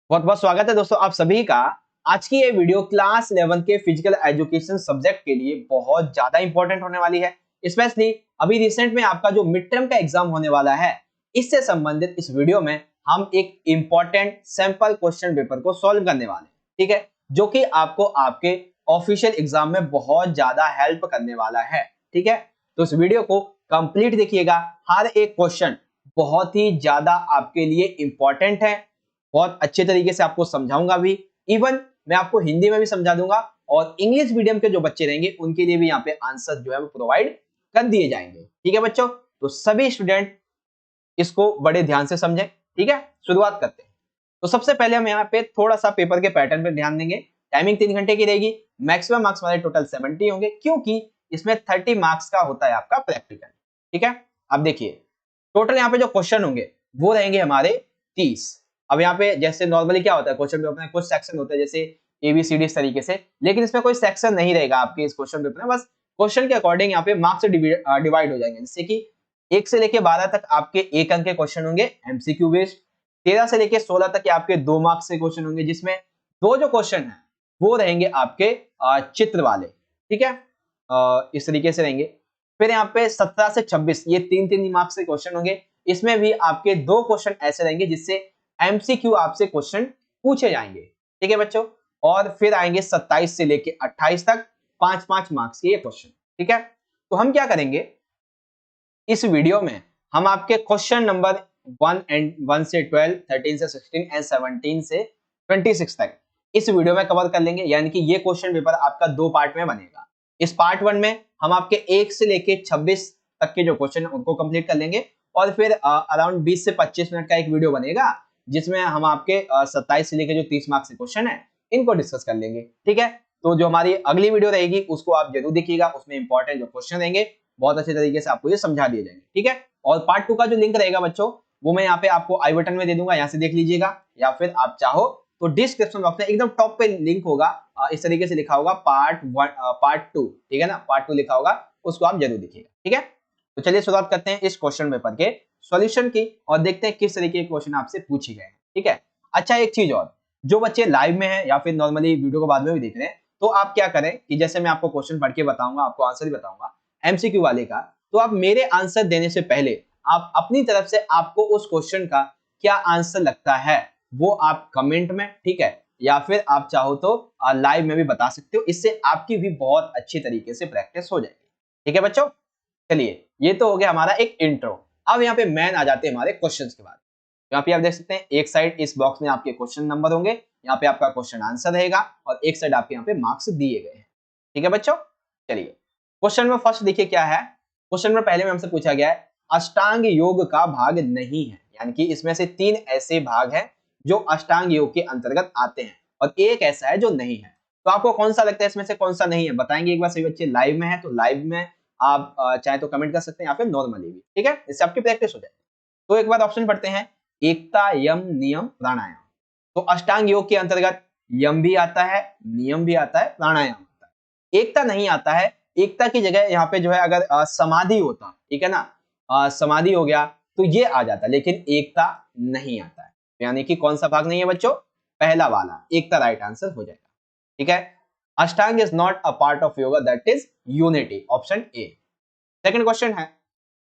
बहुत बहुत स्वागत है दोस्तों आप सभी का। आज की ये वीडियो क्लास 11 के फिजिकल एजुकेशन सब्जेक्ट के लिए बहुत ज्यादा इंपॉर्टेंट होने वाली है। स्पेशली अभी रिसेंट में आपका जो मिड टर्म का एग्जाम होने वाला है, इससे संबंधित इस वीडियो में हम एक इंपॉर्टेंट सैंपल क्वेश्चन पेपर को सॉल्व करने वाले हैं। ठीक है, जो कि आपको आपके ऑफिशियल एग्जाम में बहुत ज्यादा हेल्प करने वाला है। ठीक है, तो इस वीडियो को कंप्लीट देखिएगा। हर एक क्वेश्चन बहुत ही ज्यादा आपके लिए इंपॉर्टेंट है। बहुत अच्छे तरीके से आपको समझाऊंगा भी। इवन मैं आपको हिंदी में भी समझा दूंगा और इंग्लिश मीडियम के जो बच्चे रहेंगे उनके लिए भी यहाँ पे आंसर जो है वो प्रोवाइड कर दिए जाएंगे। ठीक है बच्चों, तो सभी स्टूडेंट इसको बड़े ध्यान से समझें। ठीक है, शुरुआत करते हैं। तो सबसे पहले हम यहाँ पे थोड़ा सा पेपर के पैटर्न पर ध्यान देंगे। टाइमिंग 3 घंटे की रहेगी। मैक्सिमम मार्क्स हमारे टोटल 70 होंगे, क्योंकि इसमें 30 मार्क्स का होता है आपका प्रैक्टिकल। ठीक है, अब देखिए टोटल यहाँ पे जो क्वेश्चन होंगे वो रहेंगे हमारे 30। अब यहाँ पे जैसे नॉर्मली क्या होता है क्वेश्चन पेपर में, कुछ सेक्शन होते हैं जैसे ABCD इस तरीके से, लेकिन इसमें कोई सेक्शन नहीं रहेगा आपके इस क्वेश्चन पेपर में। बस क्वेश्चन के अकॉर्डिंग यहाँ पे मार्क्स डिवाइड हो जाएंगे। जैसे कि 1 से लेके 12 तक आपके 1 अंक के क्वेश्चन होंगे MCQ बेस्ड। 13 से लेके 16 तक के आपके 2 मार्क्स के क्वेश्चन होंगे, जिसमें दो जो क्वेश्चन है वो रहेंगे आपके चित्र वाले। ठीक है, इस तरीके से रहेंगे। फिर यहाँ पे 17 से 26 ये 3-3 मार्क्स के क्वेश्चन होंगे। इसमें भी आपके 2 क्वेश्चन ऐसे रहेंगे जिससे MCQ आपसे क्वेश्चन पूछे जाएंगे। ठीक है बच्चों, और फिर आएंगे 27 से लेके 28 तक 5-5 मार्क्स के ये क्वेश्चन। ठीक है, तो हम क्या करेंगे इस वीडियो में, हम आपके क्वेश्चन नंबर 1 से 12, 13 से 16 एंड 17 से 26 तक इस वीडियो में कवर कर लेंगे। यानी कि ये क्वेश्चन पेपर आपका 2 पार्ट में बनेगा। इस पार्ट 1 में हम आपके 1 से लेके 26 तक के जो क्वेश्चन है उनको कंप्लीट कर लेंगे, और फिर अराउंड 20 से 25 मिनट का एक वीडियो बनेगा जिसमें हम आपके 27 से लेके जो 30 मार्क्स के क्वेश्चन है इनको डिस्कस कर लेंगे। ठीक है, तो जो हमारी अगली वीडियो रहेगी उसको आप जरूर देखिएगा। उसमें इंपॉर्टेंट जो क्वेश्चन रहेंगे बहुत अच्छे तरीके से आपको ये समझा दिए जाएंगे। ठीक है, और पार्ट 2 का जो लिंक रहेगा बच्चों वो मैं यहाँ पे आपको आई बटन में दे दूंगा, यहाँ से देख लीजिएगा, या फिर आप चाहो तो डिस्क्रिप्शन बॉक्स में एकदम टॉप पे लिंक होगा, इस तरीके से लिखा होगा पार्ट 2। ठीक है ना, पार्ट 2 लिखा होगा, उसको आप जरूर देखिएगा। ठीक है, तो चलिए शुरुआत करते हैं इस क्वेश्चन पेपर के सॉल्यूशन की और देखते हैं किस तरीके के क्वेश्चन आपसे पूछे गए हैं। ठीक है, अच्छा एक चीज और, जो बच्चे लाइव में हैं या फिर नॉर्मली वीडियो को बाद में भी देख रहे हैं, तो आप क्या करें कि जैसे मैं आपको क्वेश्चन पढ़ के बताऊंगा, आपको आंसर ही बताऊंगा MCQ वाले का, तो आप मेरे आंसर देने से पहले आप अपनी तरफ से आपको उस क्वेश्चन का क्या आंसर लगता है वो आप कमेंट में, ठीक है, या फिर आप चाहो तो लाइव में भी बता सकते हो। इससे आपकी भी बहुत अच्छी तरीके से प्रैक्टिस हो जाएगी। ठीक है बच्चों, चलिए ये तो हो गया हमारा एक इंट्रो। अब यहाँ पे मैन आ जाते हैं हमारे क्वेश्चंस के बाद। यहाँ पे आप देख सकते हैं एक साइड इस बॉक्स में आपके क्वेश्चन नंबर होंगे, यहाँ पे आपका क्वेश्चन आंसर रहेगा, और एक साइड आपके यहाँ पे मार्क्स दिए गए हैं। ठीक है बच्चों, चलिए क्वेश्चन में फर्स्ट देखिए क्या है। क्वेश्चन में पहले में हमसे पूछा गया है अष्टांग योग का भाग नहीं है, यानी कि इसमें से 3 ऐसे भाग हैं जो अष्टांग योग के अंतर्गत आते हैं और एक ऐसा है जो नहीं है। तो आपको कौन सा लगता है इसमें से कौन सा नहीं है, बताएंगे एक बार सभी बच्चे। लाइव में है तो लाइव में आप चाहे तो कमेंट कर सकते हैं या फिर नॉर्मली भी। ठीक है, इससे आपकी प्रैक्टिस हो जाएगी। तो एक बार ऑप्शन पढ़ते हैं, एकता, यम, नियम, प्राणायाम। तो अष्टांग योग के अंतर्गत यम भी आता है, नियम भी आता है, प्राणायाम आता है। एकता नहीं आता है। एकता की जगह यहाँ पे जो है अगर समाधि होता, ठीक है ना, समाधि हो गया तो ये आ जाता, लेकिन एकता नहीं आता है। यानी कि कौन सा भाग नहीं है बच्चों, पहला वाला एकता राइट आंसर हो जाएगा। ठीक है, अष्टांग is not a part of yoga, that is unity, option A. Second question है,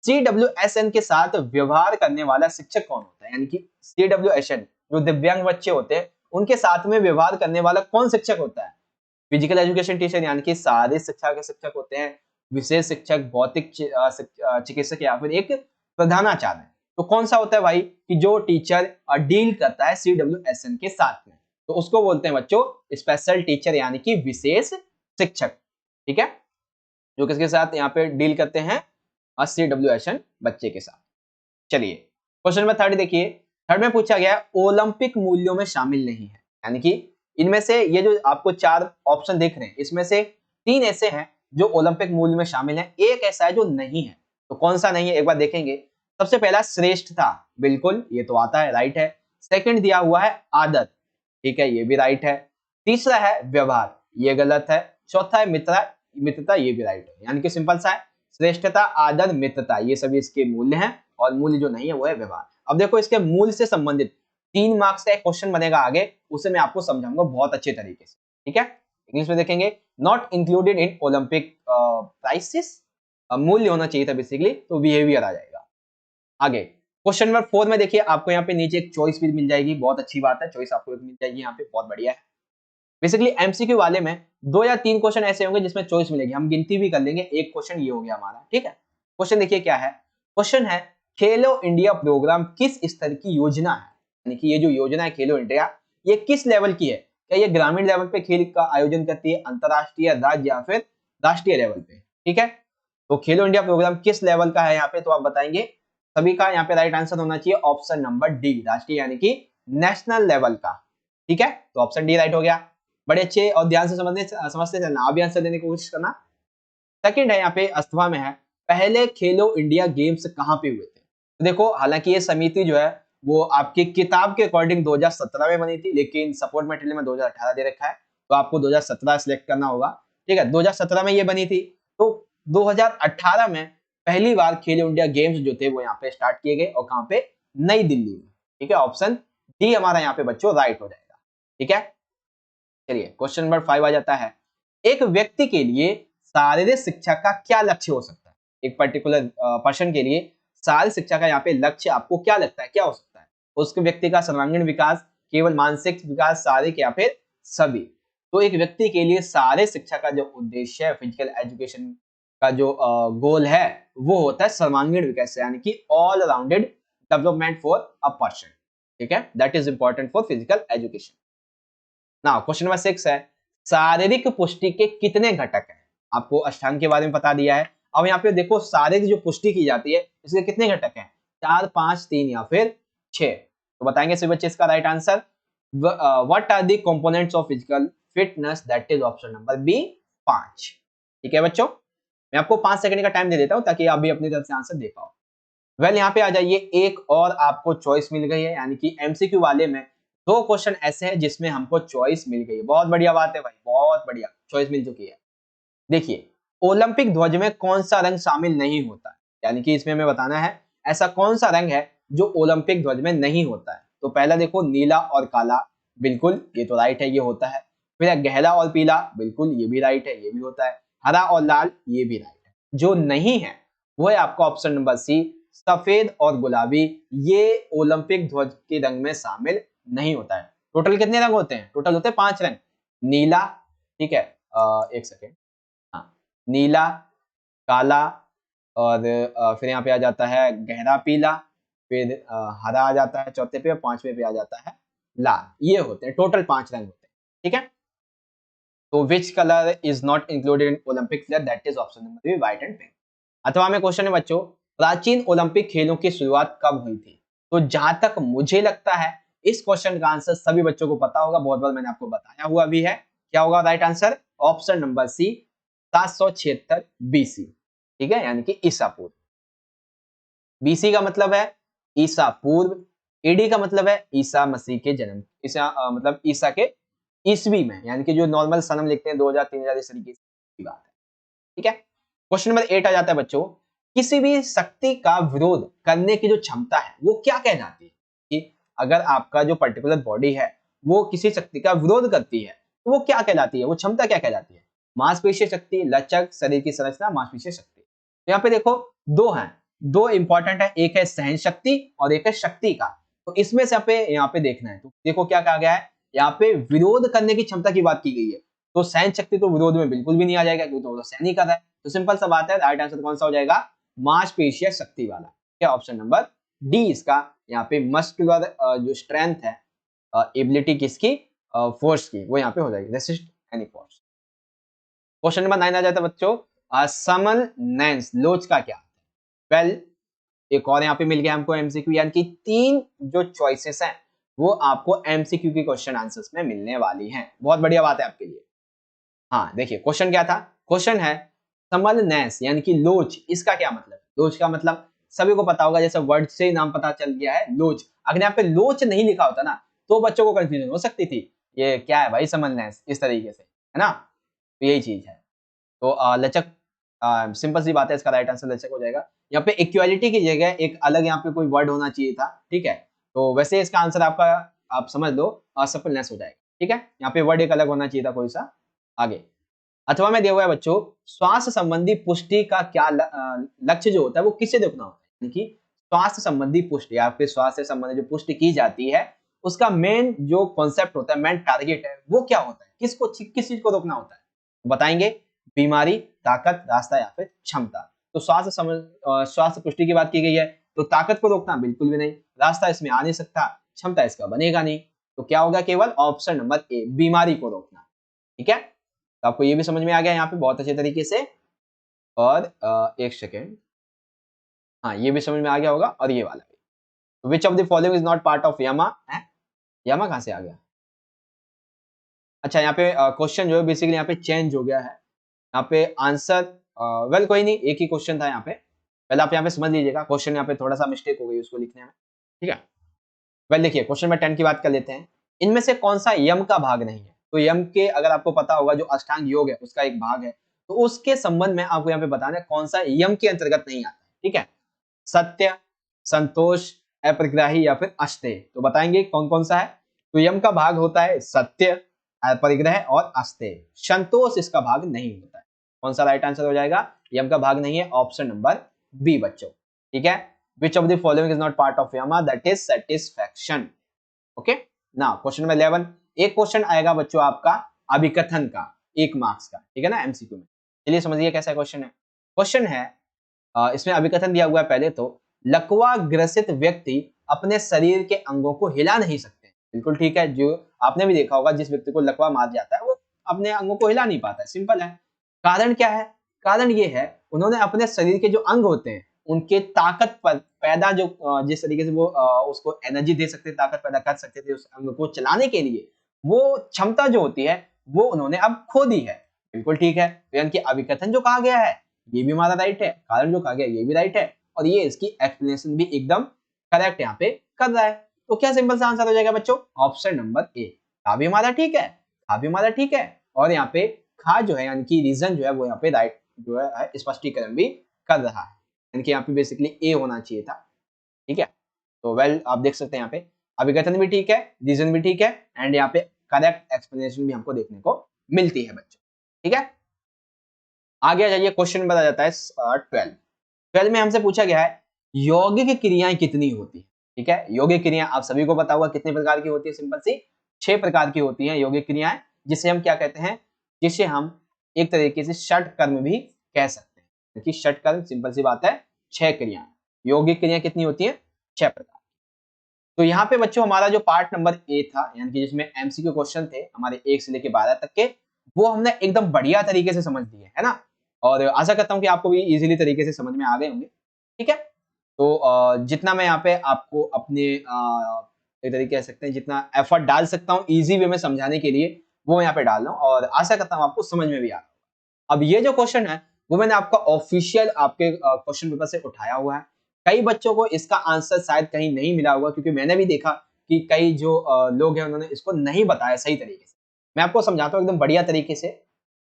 CWSN के साथ व्यवहार करने वाला शिक्षक कौन होता है, यानी कि CWSN जो दिव्यांग बच्चे होते हैं उनके साथ में व्यवहार करने वाला कौन शिक्षक होता है। फिजिकल एजुकेशन टीचर, यानी कि शारीरिक शिक्षा के शिक्षक होते हैं, विशेष शिक्षक, भौतिक चिकित्सक, या फिर एक प्रधानाचार्य। तो कौन सा होता है भाई कि जो टीचर डील करता है CWSN के साथ में, तो उसको बोलते हैं बच्चों स्पेशल टीचर, यानी कि विशेष शिक्षक। ठीक है, जो किसके साथ यहाँ पे डील करते हैं, CWSN बच्चे के साथ। चलिए क्वेश्चन नंबर 3 देखिए। थर्ड में पूछा गया ओलंपिक मूल्यों में शामिल नहीं है, यानी कि इनमें से ये जो आपको 4 ऑप्शन देख रहे हैं इसमें से 3 ऐसे हैं जो ओलंपिक मूल्य में शामिल है, एक ऐसा है जो नहीं है। तो कौन सा नहीं है एक बार देखेंगे। सबसे पहला श्रेष्ठता, बिल्कुल ये तो आता है, राइट है। सेकंड दिया हुआ है आदत, ठीक है, ये भी राइट है। तीसरा है व्यवहार, ये गलत है। चौथा है मित्रता, ये भी राइट है। यानी कि सिंपल सा है, श्रेष्ठता, आदर, मित्रता, ये सभी इसके मूल्य हैं, और मूल्य जो नहीं है वो है व्यवहार। अब देखो इसके मूल से संबंधित 3 मार्क्स का एक क्वेश्चन बनेगा आगे, उसे मैं आपको समझाऊंगा बहुत अच्छे तरीके से, ठीक है। इंग्लिश में देखेंगे, not included in Olympic prices, मूल्य होना चाहिए था बेसिकली, तो बिहेवियर आ जाएगा। आगे क्वेश्चन नंबर 4 में देखिए आपको यहाँ पे नीचे एक चॉइस भी मिल जाएगी, बहुत अच्छी बात है, चॉइस आपको एक मिल जाएगी यहाँ पे, बहुत बढ़िया है। बेसिकली एमसीक्यू वाले में 2 या 3 क्वेश्चन ऐसे होंगे जिसमें चॉइस मिलेगी, हम गिनती भी कर लेंगे, एक क्वेश्चन ये हो गया हमारा, ठीक है। क्वेश्चन देखिए क्या है, क्वेश्चन है खेलो इंडिया प्रोग्राम किस स्तर की योजना है, यानी कि ये जो योजना है खेलो इंडिया, ये किस लेवल की है, क्या ये ग्रामीण लेवल पे खेल का आयोजन करती है, अंतरराष्ट्रीय, राज्य या फिर राष्ट्रीय लेवल पे, ठीक है। तो खेलो इंडिया प्रोग्राम किस लेवल का है यहाँ पे, तो आप बताएंगे। सभी का यहाँ पे राइट आंसर होना चाहिए ऑप्शन नंबर डी, राष्ट्रीय यानी कि नेशनल लेवल का, ठीक है। तो ऑप्शन डी राइट हो गया, बड़े अच्छे और ध्यान से समझते चलना, आप भी आंसर देने की कोशिश करना। सेकंड है यहाँ पे अस्थवा में है, पहले खेलो इंडिया गेम्स कहाँ पे हुए थे। तो देखो हालांकि ये समिति जो है वो आपकी किताब के अकॉर्डिंग 2017 में बनी थी, लेकिन सपोर्ट मटेरियल में 2018 दे रखा है, तो आपको 2017 सिलेक्ट करना होगा, ठीक है। 2017 में ये बनी थी, तो 2018 में पहली बार खेलो इंडिया गेम्स जो थे वो यहाँ पे स्टार्ट किए गए, और कहाँ पे, नई दिल्ली में, ठीक है। ऑप्शन डी हमारा यहाँ पे बच्चों राइट हो जाएगा, ठीक है। चलिए क्वेश्चन नंबर 5 आ जाता है, एक व्यक्ति के लिए शारीरिक शिक्षा का क्या लक्ष्य हो सकता है, एक पर्टिकुलर पर्सन के लिए शारीरिक शिक्षा का यहाँ पे लक्ष्य आपको क्या लगता है, क्या हो सकता है। उसके व्यक्ति का सर्वांगीण विकास, केवल मानसिक विकास, शारीरिक या फिर सभी। तो एक व्यक्ति के लिए शारीरिक शिक्षा का जो उद्देश्य है, फिजिकल एजुकेशन का जो गोल है, वो होता है सर्वांगीण विकास, यानी कि all rounded development for a person, ठीक है। That is important for physical education. Now question number 6 है, शारीरिक पुष्टि के कितने घटक हैं। आपको अष्टांग के बारे में बता दिया है, अब यहाँ पे देखो शारीरिक जो पुष्टि की जाती है इसके कितने घटक हैं, 4, 5, 3 या फिर 6। तो बताएंगे सभी बच्चे इसका right answer. What are the components of physical fitness, that is option number B, 5, ठीक है बच्चों। मैं आपको 5 सेकंड का टाइम दे देता हूं ताकि आप भी अपनी तरफ से आंसर दे पाओ। वेल यहाँ पे आ जाइए, एक और आपको चॉइस मिल गई है, यानी कि एमसीक्यू वाले में 2 क्वेश्चन ऐसे हैं जिसमें हमको चॉइस मिल गई है, बहुत बढ़िया बात है भाई, बहुत बढ़िया चॉइस मिल चुकी है। देखिए ओलंपिक ध्वज में कौन सा रंग शामिल नहीं होता है, यानी कि इसमें हमें बताना है ऐसा कौन सा रंग है जो ओलंपिक ध्वज में नहीं होता है। तो पहला देखो नीला और काला, बिल्कुल ये तो राइट है, ये होता है। फिर गहरा और पीला, बिल्कुल ये भी राइट है, ये भी होता है। हरा और लाल, ये भी राइट है। जो नहीं है वो है आपका ऑप्शन नंबर सी, सफेद और गुलाबी, ये ओलंपिक ध्वज के रंग में शामिल नहीं होता है। टोटल कितने रंग होते हैं, टोटल होते हैं 5 रंग। नीला, ठीक है, एक सेकेंड, हाँ, नीला, काला, और फिर यहाँ पे आ जाता है गहरा पीला, फिर हरा आ जाता है चौथे पे, 5वें पे आ जाता है लाल। ये होते हैं टोटल 5 रंग होते हैं, ठीक है। तो which colour is not included in Olympic flag, that is option number B, white and pink. अथवा में क्वेश्चन है बच्चों, प्राचीन ओलंपिक खेलों की शुरुआत कब हुई थी। तो जहां तक मुझे लगता है इस क्वेश्चन का आंसर सभी बच्चों को पता होगा, बहुत बार मैंने आपको बताया हुआ भी है। क्या होगा right answer, option number C, 776 BC, ठीक है, यानी कि ईसा पूर्व। बीसी का मतलब है ईसा पूर्व, एडी का मतलब है ईसा मसीह के जन्म, ईसा मतलब ईसा के ईसवी में, यानी कि जो नॉर्मल सनम लिखते हैं 2000 3000 इस तरीके की बात है, ठीक है। क्वेश्चन नंबर 8 आ जाता है बच्चों, किसी भी शक्ति का विरोध करने की जो क्षमता है वो क्या कहलाती है। कि अगर आपका जो पर्टिकुलर बॉडी है वो किसी शक्ति का विरोध करती है तो वो क्या कहलाती है, वो क्षमता क्या कहलाती है। मांसपेशीय शक्ति, लचक, शरीर की संरचना, मांसपेशीय शक्ति। तो यहाँ पे देखो दो हैं, दो इंपॉर्टेंट है, एक है सहन शक्ति और एक है शक्ति का। तो इसमें से यहाँ पे देखना है, तो देखो क्या कहा गया है, यहाँ पे विरोध करने की क्षमता की बात की गई है। तो सहन शक्ति तो विरोध में बिल्कुल भी नहीं आ जाएगा क्योंकि तो सहन ही कर रहा है। तो सिंपल सा बात है, राइट आंसर कौन सा हो जाएगा, मांसपेशीय शक्ति वाला, क्या ऑप्शन नंबर डी इसका यहाँ पे मस्कुलर जो स्ट्रेंथ है, एबिलिटी किसकी, फोर्स की, वो यहाँ पे हो जाएगी, resist any force. Question number 9 आ जाता है बच्चों, समलनेंस लोच का क्या। वेल एक और यहाँ पे मिल गया हमको एमसीक्यू, यानी कि 3 जो चॉइसेस हैं वो आपको एमसीक्यू की क्वेश्चन आंसर्स में मिलने वाली हैं, बहुत बढ़िया बात है आपके लिए। हाँ देखिए क्वेश्चन क्या था, क्वेश्चन है समलनेस यानी कि लोच, इसका क्या मतलब। लोच का मतलब सभी को पता होगा, जैसे वर्ड से ही नाम पता चल गया है लोच। अगर यहाँ पे लोच नहीं लिखा होता ना तो बच्चों को कंफ्यूजन हो सकती थी, ये क्या है भाई समलनेस, इस तरीके से, है ना। तो यही चीज है। तो लचक, सिंपल सी बात है, इसका राइट आंसर लचक हो जाएगा। यहाँ पे इक्वालिटी की जगह एक अलग यहाँ पे कोई वर्ड होना चाहिए था, ठीक है। तो वैसे इसका आंसर आपका आप समझ लो असफलनेस हो जाएगा। ठीक है, यहाँ पे वर्ड एक अलग होना चाहिए था कोई सा आगे। अथवा में दिया हुआ है बच्चों, स्वास्थ्य संबंधी पुष्टि का क्या लक्ष्य जो होता है वो किससे देखना होता है, यानी कि स्वास्थ्य संबंधी पुष्टि, आपके स्वास्थ्य संबंधी जो पुष्टि की जाती है उसका मेन जो कॉन्सेप्ट होता है, मेन टारगेट है वो क्या होता है, किस चीज को रोकना होता है, बताएंगे। बीमारी, ताकत, रास्ता या फिर क्षमता। तो स्वास्थ्य पुष्टि की बात की गई है, तो ताकत को रोकना बिल्कुल भी नहीं, रास्ता इसमें आ नहीं सकता, क्षमता इसका बनेगा नहीं, तो क्या होगा, केवल ऑप्शन नंबर ए, बीमारी को रोकना। ठीक है, तो आपको ये भी समझ में आ गया यहाँ पे बहुत अच्छे तरीके से। और एक सेकेंड, हाँ ये भी समझ में आ गया होगा, और ये वाला भी। Which of the following is not part of Yama है, यामा कहां से आ गया, अच्छा यहाँ पे क्वेश्चन जो है बेसिकली यहाँ पे चेंज हो गया है, यहाँ पे आंसर वेल कोई नहीं, एक ही क्वेश्चन था यहाँ पे, पहले आप यहाँ पे समझ लीजिएगा, क्वेश्चन यहाँ पे थोड़ा सा मिस्टेक हो गई उसको लिखने में। ठीक है, वेल देखिए क्वेश्चन नंबर 10 की बात कर लेते हैं। इनमें से कौन सा यम का भाग नहीं है, तो यम के अगर आपको पता होगा जो अष्टांग योग है उसका एक भाग है, तो उसके संबंध में आपको यहाँ पे बताना है कौन सा यम के अंतर्गत नहीं आता है। ठीक है, सत्य, संतोष, अपरिग्राही या फिर अष्टेय, तो बताएंगे कौन कौन सा है। तो यम का भाग होता है सत्य, अपरिग्रह और अष्टेय, संतोष इसका भाग नहीं होता है। कौन सा राइट आंसर हो जाएगा, यम का भाग नहीं है, ऑप्शन नंबर बी बच्चों। ठीक है, which of the following is not part of yama, that is satisfaction. okay, now question number 11, एक क्वेश्चन आएगा बच्चों आपका अभिकथन का, 1 मार्क्स का, ठीक है ना, एमसीक्यू में। चलिए समझिए कैसा क्वेश्चन है। क्वेश्चन है इसमें अभिकथन दिया हुआ है, पहले तो लकवा ग्रसित व्यक्ति अपने शरीर के अंगों को हिला नहीं सकते। बिल्कुल ठीक है, जो आपने भी देखा होगा जिस व्यक्ति को लकवा मार जाता है वो अपने अंगों को हिला नहीं पाता है, सिंपल है। कारण क्या है, कारण ये है उन्होंने अपने शरीर के जो अंग होते हैं उनके ताकत पर पैदा जो जिस तरीके से वो उसको एनर्जी दे सकते, ताकत पैदा कर सकते थे उस अंग को चलाने के लिए, वो क्षमता जो होती है वो उन्होंने अब खो दी है। बिल्कुल ठीक है, तो यानी कि अभिकथन जो कहा गया है ये भी हमारा राइट है, कारण जो कहा गया ये भी राइट है, और ये इसकी एक्सप्लेनेशन भी एकदम करेक्ट यहाँ पे कर रहा है। तो क्या सिंपल सा आंसर हो जाएगा बच्चों, ऑप्शन नंबर ए, खा भी हमारा ठीक है, खा भी हमारा ठीक है, और यहाँ पे खा जो है यानी कि रीजन जो है वो यहाँ पे राइट जो है स्पष्टीकरण भी कर रहा है, यानी कि यहाँ पे बेसिकली ए होना चाहिए था। ठीक है, तो वेल आप देख सकते हैं यहाँ पे अभिकथन भी ठीक है, रीजन भी ठीक है, एंड यहाँ पे करेक्ट एक्सप्लेनेशन भी हमको देखने को मिलती है बच्चों। ठीक है, आगे आ जाइए, क्वेश्चन बताया जाता है 12। 12 में हमसे पूछा गया है यौगिक क्रियाएं कितनी होती है। ठीक है, यौगिक क्रियाएं आप सभी को पता होगा कितने प्रकार की होती है, सिंपल सी 6 प्रकार की होती हैं यौगिक क्रियाएं, जिसे हम क्या कहते हैं, जिसे हम एक तरीके से षट कर्म भी कह सकते हैं, क्योंकि षट कर्म सिंपल सी बात है 6 क्रियाएं। यौगिक क्रियाएं कितनी होती हैं, 6 प्रकार। तो यहाँ पे बच्चों हमारा जो पार्ट नंबर ए था, यानी कि जिसमें एमसीक्यू क्वेश्चन थे हमारे 1 से लेकर 12 तक के, वो हमने एकदम बढ़िया तरीके से समझ लिए है ना, और आशा करता हूँ कि आपको भी इजीली तरीके से समझ में आ गए होंगे। ठीक है, तो जितना मैं यहाँ पे आपको अपने एक तरीके कह सकते हैं जितना एफर्ट डाल सकता हूँ इजी वे में समझाने के लिए, वो यहाँ पे डाल रहा हूँ, और आशा करता हूँ आपको समझ में भी आ रहा होगा। अब ये जो क्वेश्चन है वो मैंने आपका ऑफिशियल आपके क्वेश्चन पेपर से उठाया हुआ है। कई बच्चों को इसका आंसर शायद कहीं नहीं मिला होगा, क्योंकि मैंने भी देखा कि कई जो लोग हैं उन्होंने इसको नहीं बताया सही तरीके से। मैं आपको समझाता हूँ एकदम बढ़िया तरीके से।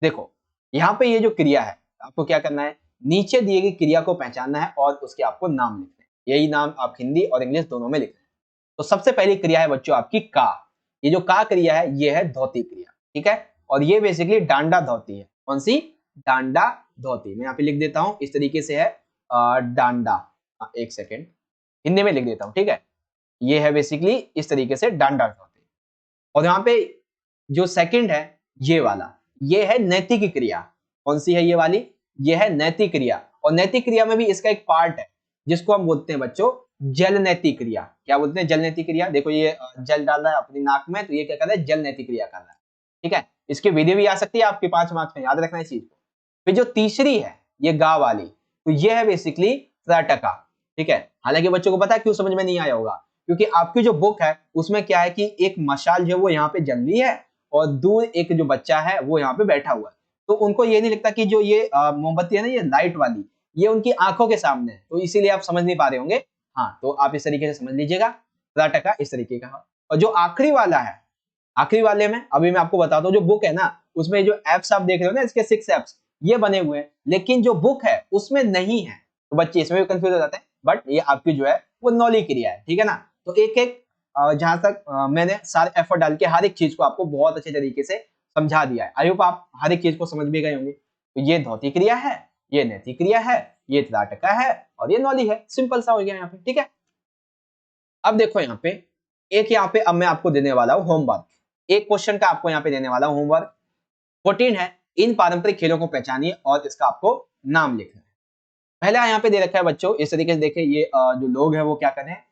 देखो यहाँ पे ये जो क्रिया है, आपको क्या करना है, नीचे दिए गई क्रिया को पहचानना है और उसके आपको नाम लिखने हैं। यही नाम आप हिंदी और इंग्लिश दोनों में लिखना है। तो सबसे पहली क्रिया है बच्चों आपकी का। ये जो का क्रिया है ये है धोती क्रिया। ठीक है, और ये बेसिकली डांडा धोती है। कौन सी, डांडा धोती। मैं यहाँ पे लिख देता हूँ इस तरीके से है डांडा, एक सेकेंड हिंदी में लिख देता हूँ। ठीक है, ये है बेसिकली इस तरीके से डांडा धोती। और यहाँ पे जो सेकंड है ये वाला, ये है नैतिक क्रिया। कौन सी है ये वाली, ये है नैतिक क्रिया। और नैतिक क्रिया में भी इसका एक पार्ट है जिसको हम बोलते हैं बच्चों जल नैतिक क्रिया। क्या बोलते हैं, जल नैतिक क्रिया। देखो ये जल डाल रहा है अपनी नाक में, तो ये क्या कर रहा है, जल नैतिक क्रिया कर रहा है। ठीक है, इसकी वीडियो भी आ सकती है आपके 5 मार्क्स में, याद रखना इस चीज को। फिर जो तीसरी है ये गा वाली, तो ये है बेसिकली त्रटका। ठीक है, हालांकि बच्चों को पता है क्यों समझ में नहीं आया होगा, क्योंकि आपकी जो बुक है उसमें क्या है कि एक मशाल जो है वो यहाँ पे जल रही है और दूर एक जो बच्चा है वो यहाँ पे बैठा हुआ है, तो उनको ये नहीं लगता कि जो ये मोमबत्ती है ना, ये लाइट वाली, ये उनकी आंखों के सामने है, तो इसीलिए आप समझ नहीं पा रहे होंगे। हाँ, तो आप इस तरीके से समझ लीजिएगा, त्रटका इस तरीके का। और जो आखिरी वाला है, आखिरी वाले में अभी मैं आपको बताता हूँ, जो बुक है ना उसमें जो एप्स आप देख रहे हो ना, इसके 6 एप्स ये बने हुए हैं, लेकिन जो बुक है उसमें नहीं है, तो बच्चे इसमें भी कंफ्यूज हो जाते हैं। बट ये आपकी जो है वो नौली क्रिया है। ठीक है ना, तो एक एक जहां तक मैंने सारे एफर्ट डाल के हर एक चीज को आपको बहुत अच्छे तरीके से समझा दिया है। आई होप आप हर एक चीज को समझ भी गए होंगे। तो ये धौती क्रिया है, ये नैति क्रिया है, ये त्राटका है और ये नौली है। सिंपल सा हो गया यहाँ पे, ठीक है। अब देखो यहाँ पे यहाँ पे अब मैं आपको देने वाला हूँ होमवर्क। एक क्वेश्चन का आपको यहाँ पे देने वाला हूँ होमवर्क। 14 है, इन पारंपरिक खेलों को पहचानिए और इसका आपको नाम लिखना है। पहला यहाँ पे दे रखा है बच्चों, इस तरीके से देखें, ये जो लोग हैं वो क्या कर रहे हैं,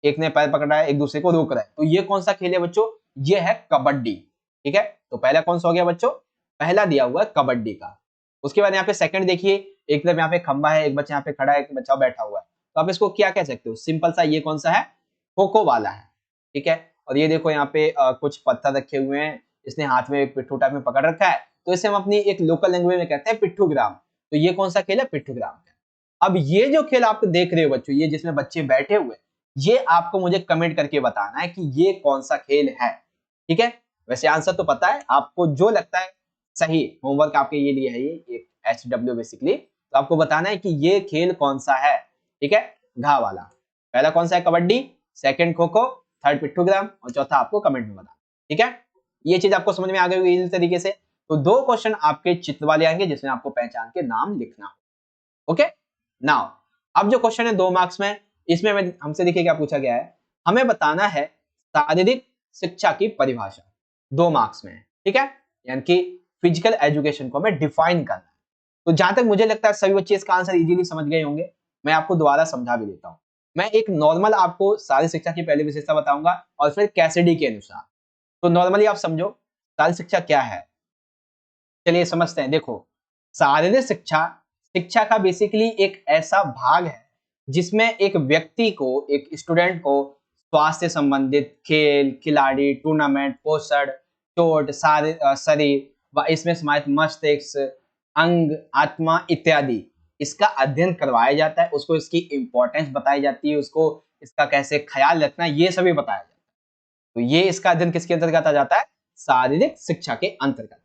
एक ने पैर पकड़ा है, एक दूसरे को रोक रहा है। तो ये कौन सा खेल है बच्चों, ये है कबड्डी, ठीक है। तो पहला कौन सा हो गया बच्चों, पहला दिया हुआ है कबड्डी का। उसके बाद यहाँ पे सेकंड देखिए, एक तरफ यहाँ पे खंबा है, एक बच्चा यहाँ पे खड़ा है, एक बच्चा बैठा हुआ है। तो आप इसको क्या कह सकते हो, सिंपल सा, ये कौन सा है, खो खो वाला है, ठीक है। और ये देखो यहाँ पे कुछ पत्थर रखे हुए हैं, इसने हाथ में एक पिट्ठू टाइप में पकड़ रखा है, तो इसे हम अपनी एक लोकल लैंग्वेज में कहते हैं पिट्ठू ग्राम। तो ये कौन सा खेल है, पिट्ठू ग्राम का। अब ये जो खेल आप देख रहे हो बच्चों, ये जिसमें बच्चे बैठे हुए, ये आपको मुझे कमेंट करके बताना है कि ये कौन सा खेल है, ठीक है। वैसे आंसर तो पता है आपको, जो लगता है सही होमवर्क आपके ये लिए है, ये HW बेसिकली। तो आपको बताना है कि ये खेल कौन सा है, ठीक है। घा वाला, पहला कौन सा है कबड्डी, सेकंड खो खो, थर्ड पिट्ठू ग्राम और चौथा आपको कमेंट में बताना, ठीक है। ये चीज आपको समझ में आ गई होगी इस तरीके से। तो 2 क्वेश्चन आपके चित्र वाले आएंगे जिसमें आपको पहचान के नाम लिखना हो, ओके। नाउ अब जो क्वेश्चन है 2 मार्क्स में, इसमें हमसे देखिए क्या पूछा गया है, हमें बताना है शारीरिक शिक्षा की परिभाषा। 2 मार्क्स में, ठीक है, यानी कि फिजिकल एजुकेशन को हमें डिफाइन करना है। तो जहां तक मुझे लगता है सभी बच्चे इसका आंसर इजीली समझ गए होंगे। मैं आपको दोबारा समझा भी देता हूं। मैं एक नॉर्मल आपको शारीरिक शिक्षा की पहली विशेषता बताऊंगा और फिर कैसिडी के अनुसार। तो नॉर्मली आप समझो शारीरिक शिक्षा क्या है, चलिए समझते हैं। देखो, शारीरिक शिक्षा शिक्षा का बेसिकली एक ऐसा भाग है जिसमें एक व्यक्ति को, एक स्टूडेंट को स्वास्थ्य संबंधित खेल, खिलाड़ी, टूर्नामेंट, पोषण, चोट, शरीर व इसमें समाहित मस्तिष्क, अंग, आत्मा इत्यादि, इसका अध्ययन करवाया जाता है। उसको इसकी इंपॉर्टेंस बताई जाती है, उसको इसका कैसे ख्याल रखना है, ये सभी बताया जाता है। तो ये इसका अध्ययन किसके अंतर्गत आ जाता है, शारीरिक शिक्षा के अंतर्गत।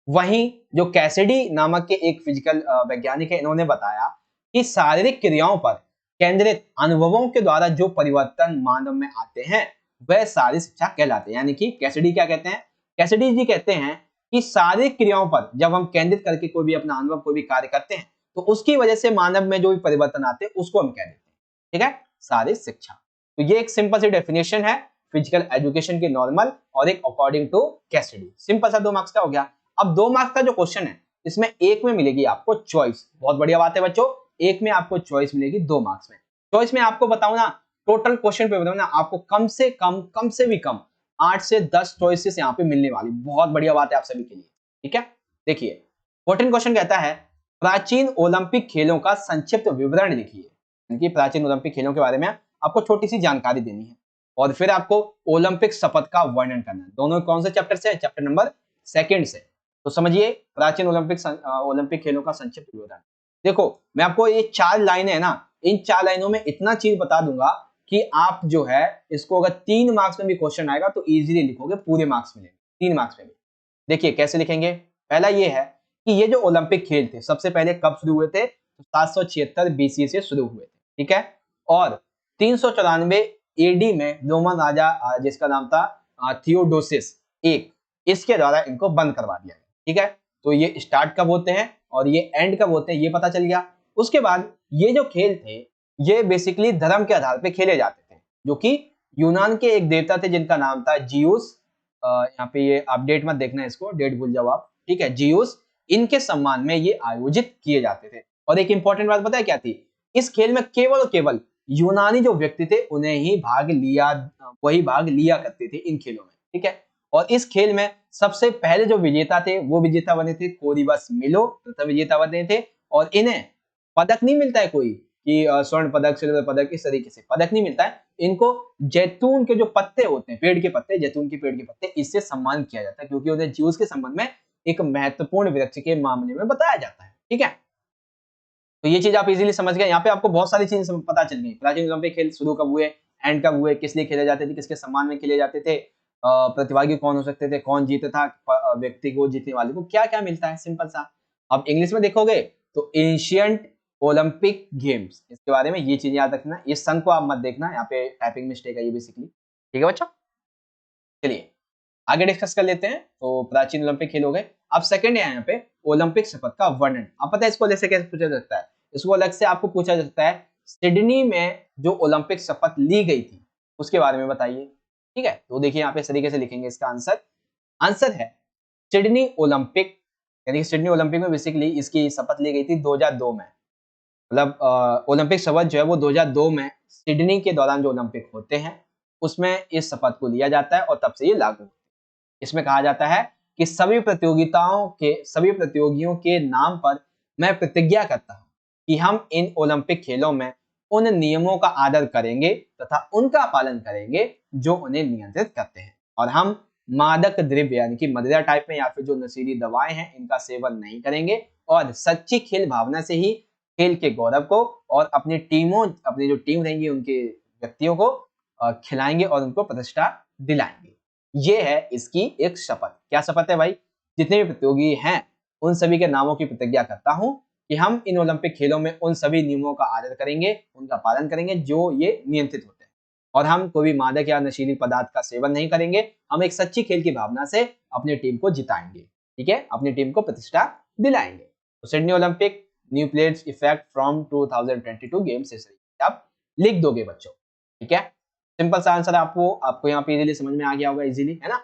वहीं जो कैसिडी नामक के एक फिजिकल वैज्ञानिक है, इन्होंने बताया कि शारीरिक क्रियाओं पर केंद्रित अनुभवों के द्वारा जो परिवर्तन मानव में आते हैं वह शारीरिक शिक्षा कहलाते हैं। यानी कि कैसिडी क्या कहते हैं, कैसिडी जी कहते हैं कि शारीरिक क्रियाओं पर जब हम केंद्रित करके कोई भी अपना अनुभव, कोई भी कार्य करते हैं, तो उसकी वजह से मानव में जो भी परिवर्तन आते हैं उसको हम कह देते हैं, ठीक है, शारीरिक शिक्षा। तो ये एक सिंपल सी डेफिनेशन है फिजिकल एजुकेशन की नॉर्मल और एक अकॉर्डिंग टू कैसिडी। सिंपल सा 2 मार्क्स का हो गया। अब 2 मार्क्स का जो क्वेश्चन है, इसमें एक में मिलेगी आपको चॉइस। बहुत बढ़िया बात है बच्चों, एक में आपको चॉइस मिलेगी 2 मार्क्स में। चॉइस में आपको बताऊं ना, टोटल क्वेश्चन पे बताऊं ना, आपको कम से भी कम 8 से 10 चॉइसेस यहाँ पे मिलने वाली। बहुत बढ़िया बात है आप सभी के लिए, ठीक है। देखिए 14 क्वेश्चन कहता है, प्राचीन ओलंपिक खेलों का संक्षिप्त विवरण लिखिए। यानी कि प्राचीन ओलंपिक खेलों के बारे में आपको छोटी सी जानकारी देनी है और फिर आपको ओलंपिक शपथ का वर्णन करना है। दोनों कौन से चैप्टर से, चैप्टर नंबर 2 से। तो समझिए प्राचीन ओलंपिक खेलों का संक्षिप्त विवरण। देखो मैं आपको ये 4 लाइनें है ना, इन 4 लाइनों में इतना चीज बता दूंगा कि आप जो है इसको अगर 3 मार्क्स में भी क्वेश्चन आएगा तो इजीली लिखोगे, पूरे मार्क्स मिलेंगे 3 मार्क्स में भी। देखिए कैसे लिखेंगे, पहला ये है कि ये जो ओलंपिक खेल थे सबसे पहले कब शुरू हुए थे, तो 776 BC से शुरू हुए थे, ठीक है। और 394 AD में रोमन राजा जिसका नाम था थियोडोसिस एक, इसके द्वारा इनको बंद करवा दिया गया, ठीक है। तो ये स्टार्ट कब होते हैं और ये एंड कब होते हैं ये पता चल गया। उसके बाद ये जो खेल थे ये बेसिकली धर्म के आधार पे खेले जाते थे, जो कि यूनान के एक देवता थे जिनका नाम था जियूस। यहाँ पे ये आप डेट मत देखना, इसको डेट भूल जाओ आप, ठीक है। जियूस, इनके सम्मान में ये आयोजित किए जाते थे। और एक इंपॉर्टेंट बात पता है क्या थी, इस खेल में केवल और केवल यूनानी जो व्यक्ति थे उन्हें ही भाग लिया, वही भाग लिया करते थे इन खेलों में, ठीक है। और इस खेल में सबसे पहले जो विजेता थे वो विजेता बने थे कोरिबस मिलो, प्रथम विजेता बने थे। और इन्हें पदक नहीं मिलता है कोई कि स्वर्ण पदक, सिल्वर पदक, इस तरीके से पदक नहीं मिलता है इनको। जैतून के जो पत्ते होते हैं, पेड़ के पत्ते, जैतून के पेड़ के पत्ते, इससे सम्मान किया जाता है क्योंकि उन्हें ज्यूस के संबंध में एक महत्वपूर्ण वृक्ष के मामले में बताया जाता है, ठीक है। तो ये चीज आप इजीली समझ गए। यहाँ पे आपको बहुत सारी चीजें पता चल गई, प्राचीन ओलंपिक खेल शुरू कब हुए, एंड कब हुए, किस लिए खेले जाते थे, किसके सम्मान में खेले जाते थे, प्रतिभागी कौन हो सकते थे, कौन जीता था, व्यक्ति को, जीतने वाले को क्या क्या मिलता है, सिंपल सा। अब इंग्लिश में देखोगे तो एंशिएंट ओलंपिक गेम्स, इसके बारे में ये चीज याद रखना। ये सन को आप मत देखना, यहाँ पे टाइपिंग मिस्टेक है ये बेसिकली। ठीक है बच्चों, चलिए आगे डिस्कस कर लेते हैं। तो प्राचीन ओलंपिक खेल हो गए। अब सेकंड है यहाँ पे ओलंपिक शपथ का वर्णन। अब पता है इसको जैसे कैसे पूछा जा सकता है, इसको अलग से आपको पूछा जा सकता है सिडनी में जो ओलंपिक शपथ ली गई थी उसके बारे में बताइए। ठीक है, तो देखिए यहाँ पे इस तरीके से लिखेंगे इसका आंसर। आंसर है सिडनी ओलंपिक, यानी कि सिडनी ओलंपिक में बेसिकली इसकी शपथ ली गई थी 2002 में। मतलब ओलंपिक शपथ जो है वो 2002 में सिडनी के दौरान जो ओलंपिक होते हैं उसमें इस शपथ को लिया जाता है और तब से ये लागू होती है। इसमें कहा जाता है कि सभी प्रतियोगियों के नाम पर मैं प्रतिज्ञा करता हूं कि हम इन ओलंपिक खेलों में उन नियमों का आदर करेंगे तथा उनका पालन करेंगे जो उन्हें नियंत्रित करते हैं, और हम मादक द्रव्य यानी कि मदिरा टाइप में या फिर जो नशीली दवाएं हैं इनका सेवन नहीं करेंगे, और सच्ची खेल भावना से ही खेल के गौरव को और अपनी जो टीम रहेंगी उनके व्यक्तियों को खिलाएंगे और उनको प्रतिष्ठा दिलाएंगे। ये है इसकी एक शपथ। क्या शपथ है भाई? जितने भी प्रतियोगी हैं उन सभी के नामों की प्रतिज्ञा करता हूं कि हम इन ओलंपिक खेलों में उन सभी नियमों का आदर करेंगे, उनका पालन करेंगे जो ये नियंत्रित होते हैं, और हम कोई भी मादक या नशीली पदार्थ का सेवन नहीं करेंगे। हम एक सच्ची खेल की भावना से अपनी टीम को जिताएंगे। ठीक है, अपनी टीम को प्रतिष्ठा दिलाएंगे। तो Sydney Olympic new players effect from 2022 games आप लिख दोगे बच्चों। ठीक है, सिंपल सा आंसर आपको यहाँ पे इजीली समझ में आ गया होगा, इजीली, है ना।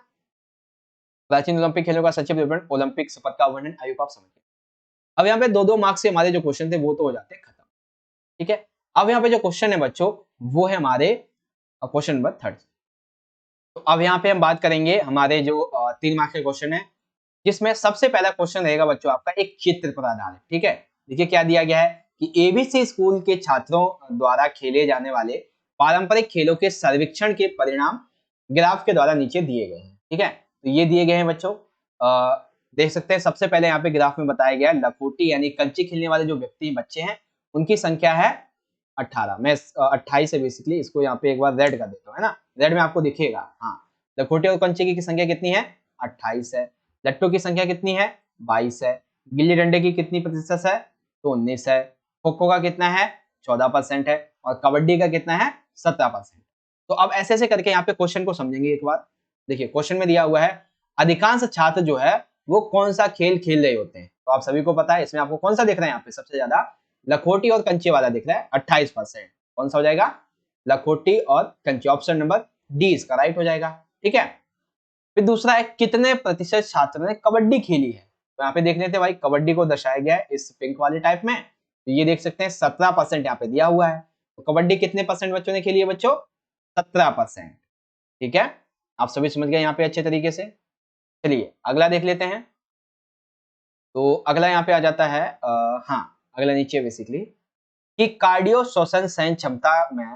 प्राचीन ओलंपिक खेलों का सचिव विवरण, ओलंपिक शपथ का वर्णन, आई होप आप समझ गए। अब यहाँ पे 2-2 मार्क्स से हमारे जो क्वेश्चन थे वो तो हो जाते हैं खत्म। ठीक है, अब यहाँ पे जो क्वेश्चन है बच्चों वो है हमारे क्वेश्चन नंबर 3। तो अब यहाँ पे हम बात करेंगे हमारे जो 3 मार्क्स के क्वेश्चन है, जिसमें सबसे पहला क्वेश्चन रहेगा बच्चों आपका एक चित्र पर आधारित। ठीक है, देखिए क्या दिया गया है कि एबीसी स्कूल के छात्रों द्वारा खेले जाने वाले पारंपरिक खेलों के सर्वेक्षण के परिणाम ग्राफ के द्वारा नीचे दिए गए हैं। ठीक है, तो ये दिए गए हैं बच्चों, देख सकते हैं। सबसे पहले यहाँ पे ग्राफ में बताया गया है लखोटी यानी कंची खेलने वाले जो व्यक्ति बच्चे हैं उनकी संख्या है 18। मैं 28 है बेसिकली, इसको यहाँ पे एक बार रेड कर देता हूँ, है ना। रेड में आपको दिखेगा। हाँ, लखोटी और कंचे की संख्या कितनी है? 28 है। लट्टू की संख्या कितनी है? 22 है। गिल्ली डंडे की कितनी प्रतिशत है? तो 19 है। खो खो का कितना है? 14% है। और कबड्डी का कितना है? 17%। तो अब ऐसे ऐसे करके यहाँ पे क्वेश्चन को समझेंगे एक बार। देखिए क्वेश्चन में दिया हुआ है अधिकांश छात्र जो है वो कौन सा खेल खेल रहे होते हैं। तो आप सभी को पता है इसमें आपको कौन सा दिख रहा है? यहाँ पे सबसे ज्यादा लखोटी और कंचे वाला दिख रहा है 28%। कौन सा हो जाएगा? लखोटी और कंचे। ऑप्शन नंबर डी इसका राइट हो जाएगा। ठीक है, फिर दूसरा है कितने प्रतिशत छात्रों ने कबड्डी खेली है। तो यहाँ पे देख लेते हैं भाई, कबड्डी को दर्शाया गया है इस पिंक वाले टाइप में। तो ये देख सकते हैं 17% यहाँ पे दिया हुआ है। तो कबड्डी कितने परसेंट बच्चों ने खेली है बच्चों? 17%। ठीक है, आप सभी समझ गए यहाँ पे अच्छे तरीके से। चलिए अगला देख लेते हैं। तो अगला यहाँ पे आ जाता है हाँ, अगला नीचे बेसिकली कि कार्डियो श्वसन सहन क्षमता में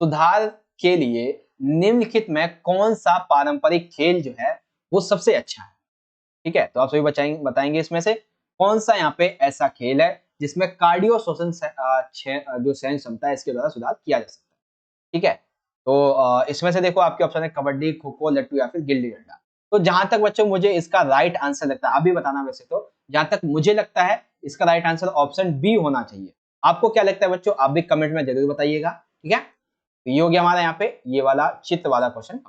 सुधार के लिए निम्नलिखित में कौन सा पारंपरिक खेल जो है वो सबसे अच्छा है। ठीक है, तो आप सभी बताएंगे इसमें से कौन सा यहाँ पे ऐसा खेल है जिसमें कार्डियो श्वसन जो सहन क्षमता है इसके द्वारा सुधार किया जा सकता है। ठीक है, तो इसमें से देखो आपके ऑप्शन है कबड्डी, खो खो, लट्टू या फिर गिल्ली डंडा। तो जहां तक बच्चों मुझे इसका राइट आंसर लगता है, आप भी बताना वैसे, तो जहां तक मुझे लगता है इसका राइट आंसर ऑप्शन बी होना चाहिए। आपको क्या लगता है बच्चों? आप भी कमेंट में जरूर बताइएगा। ठीक है, तो ये हो गया हमारा यहाँ पे ये वाला चित्र वाला क्वेश्चन।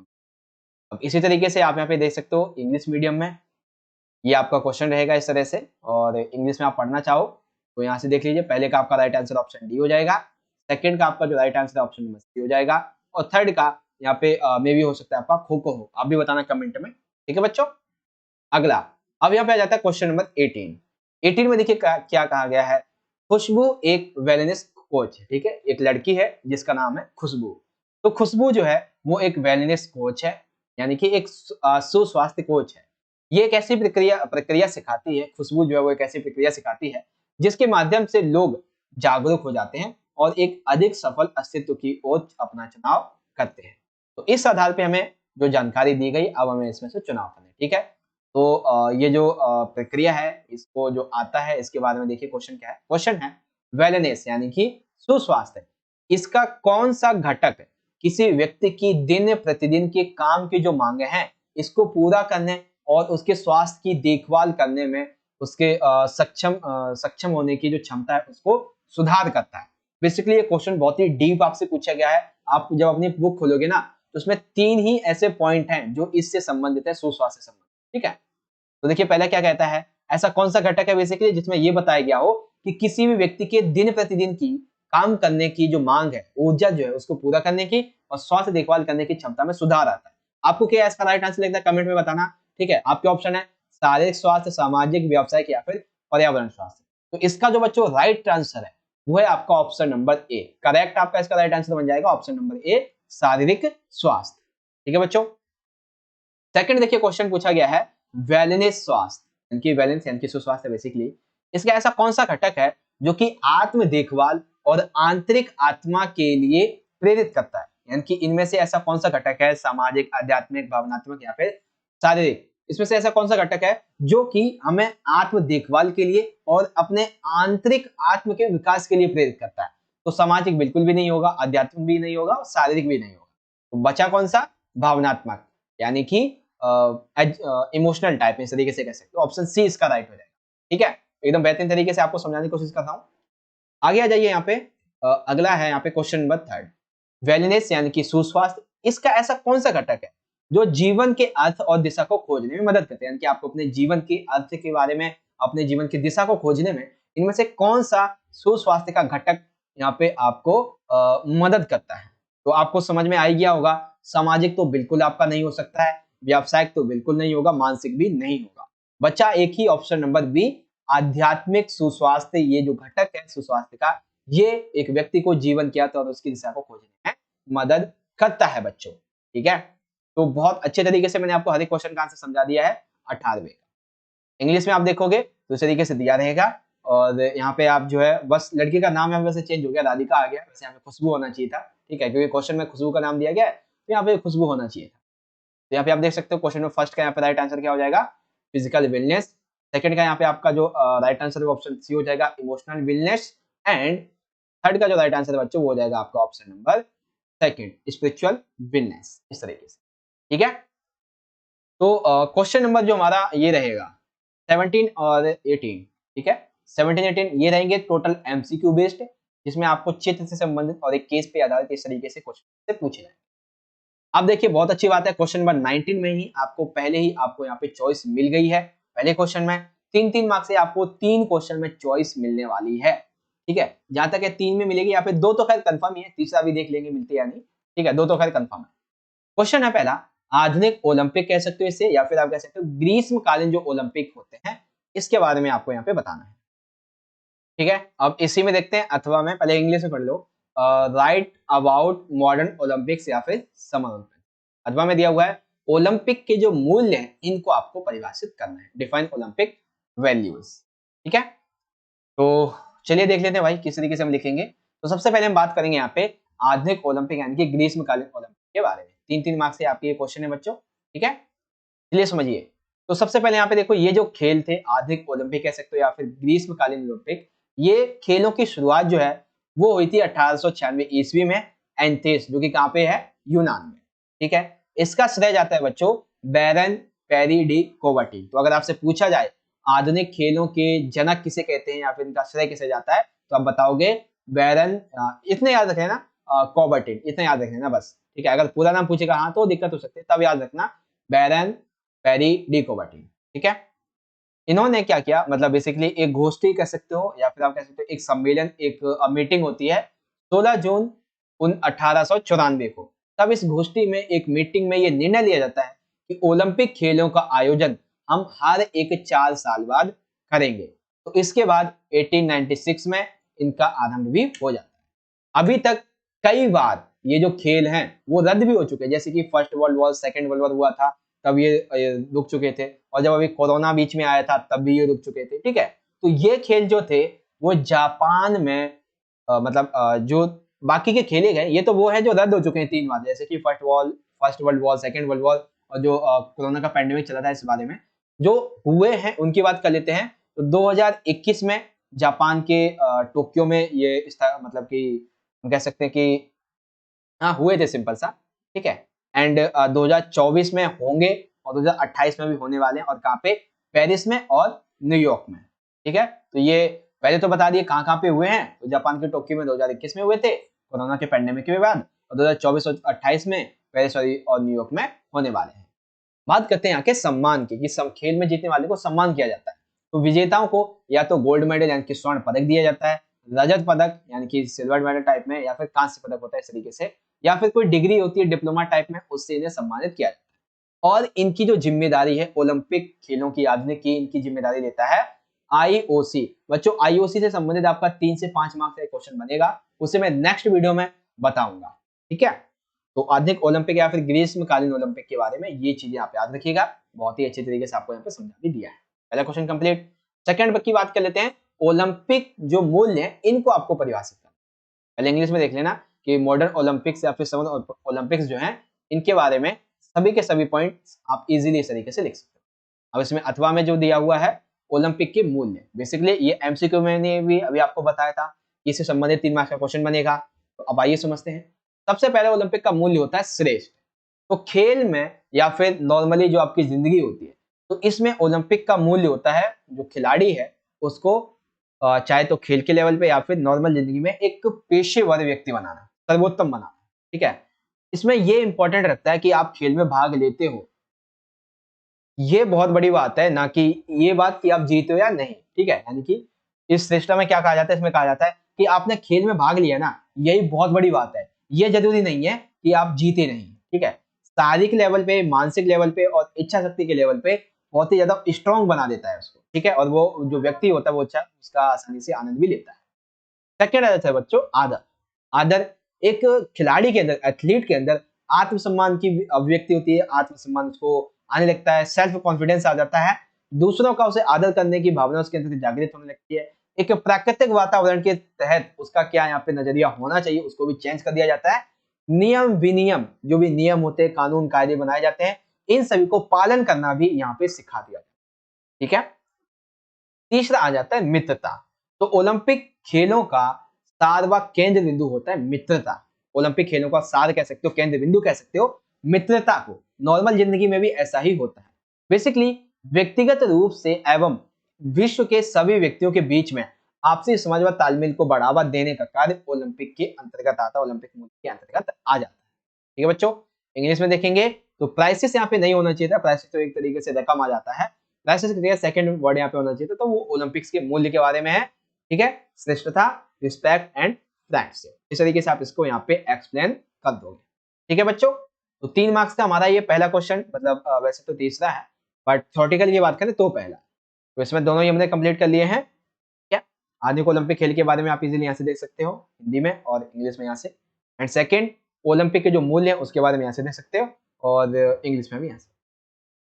अब इसी तरीके से आप यहाँ पे देख सकते हो इंग्लिश मीडियम में ये आपका क्वेश्चन रहेगा इस तरह से, और इंग्लिश में आप पढ़ना चाहो तो यहाँ से देख लीजिए। पहले का आपका राइट आंसर ऑप्शन डी हो जाएगा, सेकंड का आपका जो राइट आंसर है ऑप्शन नंबर सी हो जाएगा, और थर्ड का यहाँ पे मे भी हो सकता है आपका खो खो हो। आप भी बताना कमेंट में। ठीक है बच्चों, अगला अब यहाँ पे आ जाता है क्वेश्चन नंबर 18। 18 में देखिए क्या कहा गया है। खुशबू एक वेलनेस कोच है। ठीक है, एक लड़की है जिसका नाम है खुशबू। तो खुशबू जो है वो एक वेलनेस कोच है, यानी कि एक सुस्वास्थ्य कोच है। ये एक ऐसी प्रक्रिया सिखाती है, खुशबू जो है वो एक ऐसी प्रक्रिया सिखाती है जिसके माध्यम से लोग जागरूक हो जाते हैं और एक अधिक सफल अस्तित्व की ओर अपना चुनाव करते हैं। तो इस आधार पे हमें जो जानकारी दी गई अब हमें इसमें से चुनाव करना है। ठीक है, तो ये जो प्रक्रिया है इसको जो आता है इसके बारे में देखिए क्वेश्चन क्या है। क्वेश्चन है वेलनेस यानी कि सुस्वास्थ्य, इसका कौन सा घटक किसी व्यक्ति की दिन प्रतिदिन के काम की जो मांगे हैं इसको पूरा करने और उसके स्वास्थ्य की देखभाल करने में उसके सक्षम होने की जो क्षमता है उसको सुधार करता है। बेसिकली ये क्वेश्चन बहुत ही डीप आपसे पूछा गया है। आप जब अपनी बुक खोलोगे ना तो उसमें 3 ही ऐसे पॉइंट हैं जो इससे संबंधित है, सुस्वास्थ्य से संबंधित। ठीक है, तो देखिए पहला क्या कहता है, ऐसा कौन सा घटक है बेसिकली जिसमें यह बताया गया हो कि किसी भी व्यक्ति के दिन प्रतिदिन की काम करने की जो मांग है, ऊर्जा जो है उसको पूरा करने की और स्वास्थ्य देखभाल करने की क्षमता में सुधार आता है। आपको क्या इसका राइट आंसर लगता है कमेंट में बताना। ठीक है, आपके ऑप्शन है शारीरिक स्वास्थ्य, सामाजिक, व्यावसायिक या फिर पर्यावरण स्वास्थ्य। तो इसका जो बच्चों राइट आंसर है वो है आपका ऑप्शन नंबर ए। करेक्ट आपका इसका राइट आंसर बन जाएगा ऑप्शन नंबर ए, शारीरिक स्वास्थ्य। ठीक है बच्चों, सेकंड देखिए क्वेश्चन पूछा गया है वेलनेस स्वास्थ्य, यानी वेलनेस यानी सुस्वास्थ्य बेसिकली इसका ऐसा कौन सा घटक है जो कि आत्म देखभाल और आंतरिक आत्मा के लिए प्रेरित करता है, यानी कि इनमें से ऐसा कौन सा घटक है, सामाजिक, आध्यात्मिक, भावनात्मक या फिर शारीरिक, इसमें से ऐसा कौन सा घटक है जो कि हमें आत्म देखभाल के लिए और अपने आंतरिक आत्म के विकास के लिए प्रेरित करता है। तो सामाजिक बिल्कुल भी नहीं होगा, आध्यात्मिक भी नहीं होगा और शारीरिक भी नहीं होगा। तो बचा कौन सा, भावनात्मक, यानी कि इमोशनल टाइप, इस तरीके से कह सकते हो। ऑप्शन सी इसका राइट हो जाएगा। ठीक है, एकदम बेहतरीन तरीके से आपको समझाने की कोशिश कर रहा हूं। आगे आ जाइए यहाँ पे, अगला है यहाँ पे क्वेश्चन नंबर थर्ड, वेलनेस यानी कि सुस्वास्थ्य, इसका ऐसा कौन सा घटक है जो जीवन के अर्थ और दिशा को खोजने में मदद करते हैं, यानी कि आपको अपने जीवन के अर्थ के बारे में, अपने जीवन की दिशा को खोजने में इनमें से कौन सा सुस्वास्थ्य का घटक यहाँ पे आपको मदद करता है। तो आपको समझ में आ ही गया होगा, सामाजिक तो बिल्कुल आपका नहीं हो सकता है, व्यावसायिक तो बिल्कुल नहीं होगा, मानसिक भी नहीं होगा। बच्चा एक ही ऑप्शन नंबर बी, आध्यात्मिक सुस्वास्थ्य। ये जो घटक है सुस्वास्थ्य का, ये एक व्यक्ति को जीवन के अर्थ और उसकी दिशा को खोजने में मदद करता है बच्चों। ठीक है, तो बहुत अच्छे तरीके से मैंने आपको हर एक क्वेश्चन का आंसर समझा दिया है। 18वें का इंग्लिश में आप देखोगे तो इस तरीके से दिया रहेगा, और यहाँ पे आप जो है बस लड़की का नाम यहाँ वैसे चेंज हो गया, राधिका आ गया, वैसे यहाँ पे खुशबू होना चाहिए था। ठीक है, क्योंकि क्वेश्चन में खुशबू का नाम दिया गया है तो यहाँ पे खुशबू होना चाहिए था। तो यहाँ पे आप देख सकते हो क्वेश्चन में फर्स्ट का यहाँ पे राइट आंसर क्या हो जाएगा, फिजिकल विलनेस। सेकंड का यहाँ पे आपका जो राइट आंसर है ऑप्शन सी हो जाएगा, इमोशनल विलनेस। एंड थर्ड का जो राइट आंसर है बच्चों वो हो जाएगा आपका option number second, spiritual wellness. इस तरीके से। ठीक है, तो क्वेश्चन नंबर जो हमारा ये रहेगा 17 और 18। ठीक है, 17 18 ये रहेंगे टोटल एमसीक्यू बेस्ड, जिसमें आपको चित्र से संबंधित और एक केस पे आधारित इस तरीके से क्वेश्चन से पूछे जाएंगे। अब देखिए बहुत अच्छी बात है, क्वेश्चन नंबर 19 में ही आपको पहले ही आपको यहाँ पे चॉइस मिल गई है। पहले क्वेश्चन में 3-3 मार्क्स से आपको 3 क्वेश्चन में चॉइस मिलने वाली है। ठीक है, जहां तक है 3 में मिलेगी, यहाँ पे 2 तो खैर कंफर्म ही है, तीसरा भी देख लेंगे मिलते या नहीं। ठीक है, 2 तो खैर कंफर्म है। क्वेश्चन है पहला, आधुनिक ओलंपिक कह सकते हो इसे, या फिर आप कह सकते हो ग्रीष्मकालीन जो ओलंपिक होते हैं इसके बारे में आपको यहाँ पे बताना है। ठीक है, अब इसी में देखते हैं, अथवा में पहले इंग्लिश में पढ़ लो, राइट अबाउट मॉडर्न ओलंपिक्स या फिर समर ओलंपिक। अथवा में दिया हुआ है ओलंपिक के जो मूल्य हैं इनको आपको परिभाषित करना है, डिफाइन ओलंपिक वैल्यूज। ठीक है, तो चलिए देख लेते हैं भाई किस तरीके से हम लिखेंगे। तो सबसे पहले हम बात करेंगे यहाँ पे आधुनिक ओलंपिक यानी कि ग्रीष्मकालीन ओलंपिक के बारे में। 3-3 मार्क्स से आपके ये क्वेश्चन है बच्चों। ठीक है, चलिए समझिए। तो सबसे पहले यहाँ पे देखो, ये जो खेल थे आधुनिक ओलंपिक कह सकते हो या फिर ग्रीष्मकालीन ओलंपिक, ये खेलों की शुरुआत जो है वो हुई थी 1896 ईस्वी में एथेंस, जो कि कहाँ पे है, यूनान में। ठीक है, इसका श्रेय जाता है बच्चों बैरन पेरी डी कोवर्टी। तो अगर आपसे पूछा जाए आधुनिक खेलों के जनक किसे कहते हैं या फिर इनका श्रेय किसे जाता है, तो आप बताओगे बैरन, इतने याद रखें ना, कोवर्टी, इतना याद रखें ना बस। ठीक है, अगर पूरा नाम पूछेगा हाँ तो दिक्कत हो सकती है, तब याद रखना बैरन पेरी डी कोवर्टी। ठीक है, इन्होंने क्या किया, मतलब बेसिकली एक गोष्ठी कह सकते हो या फिर आप कह सकते हो एक सम्मेलन, एक मीटिंग होती है 16 जून 1894 को। तब इस गोष्ठी में, एक मीटिंग में ये निर्णय लिया जाता है कि ओलंपिक खेलों का आयोजन हम हर एक 4 साल बाद करेंगे। तो इसके बाद 1896 में इनका आरंभ भी हो जाता है। अभी तक कई बार ये जो खेल हैं वो रद्द भी हो चुके हैं, जैसे कि first world war, second world war हुआ था तब ये रुक चुके थे, और जब अभी कोरोना बीच में आया था तब भी ये रुक चुके थे। ठीक है, तो ये खेल जो थे वो जापान में मतलब जो बाकी के खेले गए, ये तो वो है जो रद्द हो चुके हैं 3 बार, जैसे कि first world war, second world war, और जो कोरोना का पैंडेमिक चला था, इस बारे में जो हुए हैं उनकी बात कर लेते हैं। तो 2021 में जापान के टोक्यो में ये मतलब कि हम कह सकते हैं कि हाँ हुए थे, सिंपल सा। ठीक है, एंड 2024 में होंगे और 2028 में भी होने वाले हैं, और कहाँ पे, पेरिस में और न्यूयॉर्क में। ठीक है, तो ये पहले तो बता दिए कहाँ कहाँ पे हुए हैं, तो जापान के टोक्यो में 2021 में हुए थे कोरोना के पैंडेमिक के बाद, और 2024 और 28 में पेरिस और न्यूयॉर्क में होने वाले हैं। बात करते हैं यहाँ के सम्मान की, कि खेल में जीतने वाले को सम्मान किया जाता है। तो विजेताओं को या तो गोल्ड मेडल यानी कि स्वर्ण पदक दिया जाता है, रजत पदक यानी कि सिल्वर मेडल टाइप में, या फिर कांस्य पदक होता है इस तरीके से, या फिर कोई डिग्री होती है डिप्लोमा टाइप में, उससे इन्हें सम्मानित किया जाता है। और इनकी जो जिम्मेदारी है ओलंपिक खेलों की आयोजन की, इनकी जिम्मेदारी लेता है आईओसी। बच्चों आईओसी से संबंधित आपका 3 से 5 मार्क्स का क्वेश्चन बनेगा, उसे मैं नेक्स्ट वीडियो में बताऊंगा, ठीक है। तो आधुनिक ओलंपिक या फिर ग्रीष्मकालीन ओलंपिक के बारे में ये चीजें आप याद रखिएगा, बहुत ही अच्छे तरीके से आपको यहाँ पे समझा भी दिया है। पहला क्वेश्चन कंप्लीट। सेकंड की बात कर लेते हैं, ओलंपिक जो मूल्य है इनको आपको परिभाषित करना। पहले इंग्लिश में देख लेना कि मॉडर्न ओलंपिक्स या फिर समर ओलंपिक्स जो है, इनके बारे में सभी के सभी पॉइंट्स आप इजीली इस तरीके से लिख सकते हो। अब इसमें अथवा में जो दिया हुआ है ओलंपिक के मूल्य, बेसिकली ये एमसीक्यू मैंने भी अभी आपको बताया था, इससे संबंधित 3 मार्क्स का क्वेश्चन बनेगा। तो अब आइए समझते हैं। सबसे पहले ओलंपिक का मूल्य होता है श्रेष्ठ। तो खेल में या फिर नॉर्मली जो आपकी जिंदगी होती है, तो इसमें ओलंपिक का मूल्य होता है जो खिलाड़ी है उसको चाहे तो खेल के लेवल पे या फिर नॉर्मल जिंदगी में एक पेशेवर व्यक्ति बनाना, सर्वोत्तम बनाना, ठीक है। इसमें ये इंपॉर्टेंट रखता है कि आप खेल में भाग लेते हो, ये बहुत बड़ी बात है, ना कि ये बात कि आप जीते हो या नहीं, ठीक है। यानी कि इस सिस्टम में क्या कहा जाता है, इसमें कहा जाता है कि आपने खेल में भाग लिया ना, यही बहुत बड़ी बात है। ये जरूरी नहीं है कि आप जीते नहीं, ठीक है। शारीरिक लेवल पे, मानसिक लेवल पे और इच्छा शक्ति के लेवल पे बहुत ही ज्यादा स्ट्रॉन्ग बना देता है उसको, ठीक है। और वो जो व्यक्ति होता है वो अच्छा उसका आसानी से आनंद भी लेता है। सेकेंड आदत है बच्चों आदर। आदर एक खिलाड़ी के अंदर, एथलीट के अंदर आत्मसम्मान की अभिव्यक्ति होती है, आत्मसम्मान उसको आने लगता है, सेल्फ कॉन्फिडेंस आ जाता है, दूसरों का उसे आदर करने की भावना उसके अंदर जागृत होने लगती है। एक प्राकृतिक वातावरण के तहत उसका क्या यहाँ पे नजरिया होना चाहिए उसको भी चेंज कर दिया जाता है। नियम विनियम, जो भी नियम होते हैं, कानून कायदे बनाए जाते हैं, इन सभी को पालन करना भी यहाँ पे सिखा दिया जाता है, ठीक है। तीसरा आ जाता है मित्रता। तो ओलंपिक खेलों का सार व केंद्र बिंदु होता है मित्रता। ओलंपिक खेलों का सार कह सकते हो, केंद्र बिंदु कह सकते हो मित्रता को। नॉर्मल जिंदगी में भी ऐसा ही होता है। बेसिकली व्यक्तिगत रूप से एवं विश्व के सभी व्यक्तियों के बीच में आपसी समझ व तालमेल को बढ़ावा देने का कार्य ओलंपिक के अंतर्गत आता है, ओलंपिक मूल्य के अंतर्गत आ जाता है, ठीक है बच्चों। इंग्लिश में देखेंगे तो प्राइसिस यहाँ पे नहीं होना चाहिए था, प्राइसिस तो एक तरीके से रकम आ जाता है, प्राइसिस की जगह सेकंड वर्ड यहाँ पे होना चाहिए था, तो वो ओलंपिक्स के मूल्य के बारे में है, ठीक है। श्रेष्ठता, रिस्पेक्ट एंड फ्रेंडशिप, इस तरीके से आप इसको यहाँ पे एक्सप्लेन कर दोगे, ठीक है बच्चों। तो 3 मार्क्स का हमारा ये पहला क्वेश्चन, मतलब वैसे तो तीसरा है बट थ्योरेटिकल की बात करें तो पहला। तो इसमें दोनों ही हमने कंप्लीट कर लिए हैं, क्या आधुनिक ओलंपिक खेल के बारे में आप इजीली यहाँ से देख सकते हो, हिंदी में और इंग्लिश में यहाँ से। एंड सेकंड ओलंपिक के जो मूल्य है उसके बारे में यहाँ से देख सकते हो, और इंग्लिश में भी यहाँ से।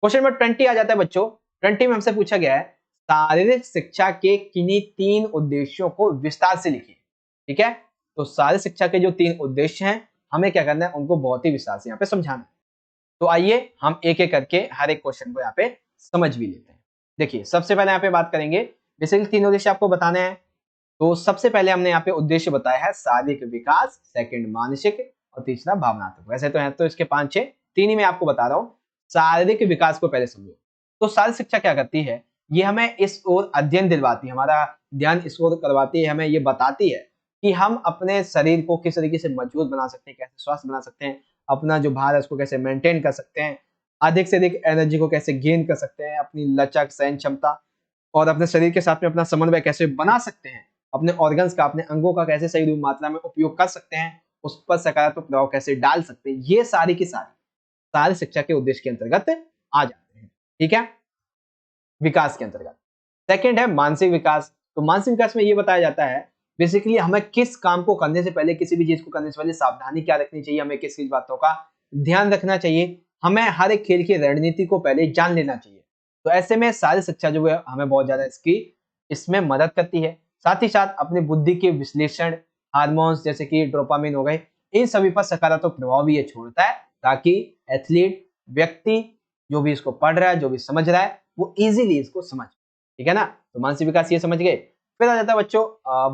क्वेश्चन नंबर 20 आ जाता है बच्चों। 20 में हमसे पूछा गया है शारीरिक शिक्षा के किन्हीं 3 उद्देश्यों को विस्तार से लिखिए, ठीक है। तो शारीरिक शिक्षा के जो 3 उद्देश्य हैं हमें क्या करना है, उनको बहुत ही विस्तार से यहाँ पे समझाना है। तो आइए हम एक एक करके हर एक क्वेश्चन को यहाँ पे समझ भी लेते हैं। देखिए सबसे पहले यहाँ पे बात करेंगे, बेसिकली 3 उद्देश्य आपको बताने हैं। तो सबसे पहले हमने यहाँ पे उद्देश्य बताया है शारीरिक विकास, सेकंड मानसिक और तीसरा भावनात्मक। वैसे तो है तो इसके 5-6, 3 ही मैं आपको बता रहा हूँ। शारीरिक विकास को पहले समझो। तो शारीरिक शिक्षा क्या करती है, ये हमें इस ओर अध्ययन दिलवाती है, हमारा ध्यान इस ओर करवाती है, हमें ये बताती है कि हम अपने शरीर को किस तरीके से मजबूत बना सकते हैं, कैसे स्वस्थ बना सकते हैं, अपना जो भार है उसको कैसे मेंटेन कर सकते हैं, अधिक से अधिक एनर्जी को कैसे गेन कर सकते हैं, अपनी लचक, सहन क्षमता और अपने शरीर के साथ में अपना समन्वय कैसे बना सकते हैं, अपने ऑर्गन्स का, अपने अंगों का कैसे सही मात्रा में उपयोग कर सकते हैं, उस पर सकारात्मक प्रभाव कैसे डाल सकते हैं, ये सारी की सारी शारीरिक शिक्षा के उद्देश्य के अंतर्गत आ जाते हैं, ठीक है, विकास के अंतर्गत। सेकंड है मानसिक विकास। तो मानसिक विकास में ये बताया जाता है बेसिकली हमें किस काम को करने से पहले, किसी भी चीज को करने से पहले सावधानी क्या रखनी चाहिए, हमें किस किस बातों का ध्यान रखना चाहिए, हमें हर एक खेल की रणनीति को पहले जान लेना चाहिए। तो ऐसे में शारीरिक शिक्षा जो है हमें बहुत ज्यादा इसमें मदद करती है। साथ ही साथ अपनी बुद्धि के विश्लेषण, हार्मोन्स जैसे कि डोपामिन हो गए, इन सभी पर सकारात्मक प्रभाव भी ये छोड़ता है, ताकि एथलीट, व्यक्ति जो भी इसको पढ़ रहा है, जो भी समझ रहा है, वो इजीली इसको समझ, ठीक है ना। तो मानसिक विकास ये समझ गए। फिर आ जाता है बच्चों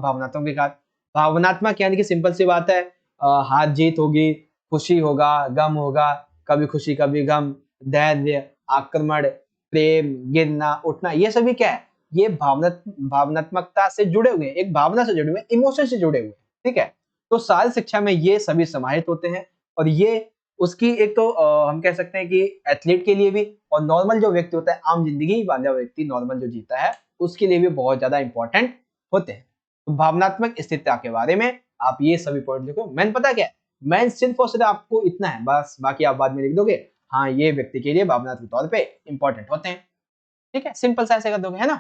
भावनात्मक विकास। भावनात्मक यानी कि सिंपल सी बात है, हार जीत होगी, खुशी होगा, गम होगा, कभी खुशी कभी गम, धैर्य, आक्रमण, प्रेम, गिरना, उठना, ये सभी क्या है, ये भावनात्मकता से जुड़े हुए हैं, एक भावना से जुड़े हुए हैं, इमोशन से जुड़े हुए हैं, ठीक है। तो शारीरिक शिक्षा में ये सभी समाहित होते हैं और ये उसकी एक तो हम कह सकते हैं कि एथलीट के लिए भी और नॉर्मल जो व्यक्ति होता है, आम जिंदगी वाला व्यक्ति नॉर्मल जो जीता है उसके लिए भी बहुत ज्यादा इंपॉर्टेंट होते हैं। तो भावनात्मक स्थिरता के बारे में आप ये सभी पॉइंट लिखो। मैंने पता क्या है, मैं सिर्फ और सिर्फ आपको इतना है बस, बाकी आप बाद में लिख दोगे हाँ ये व्यक्ति के लिए भावनात्मक तौर पे इंपॉर्टेंट होते हैं, ठीक है। सिंपल सा ऐसे कर दोगे, है ना।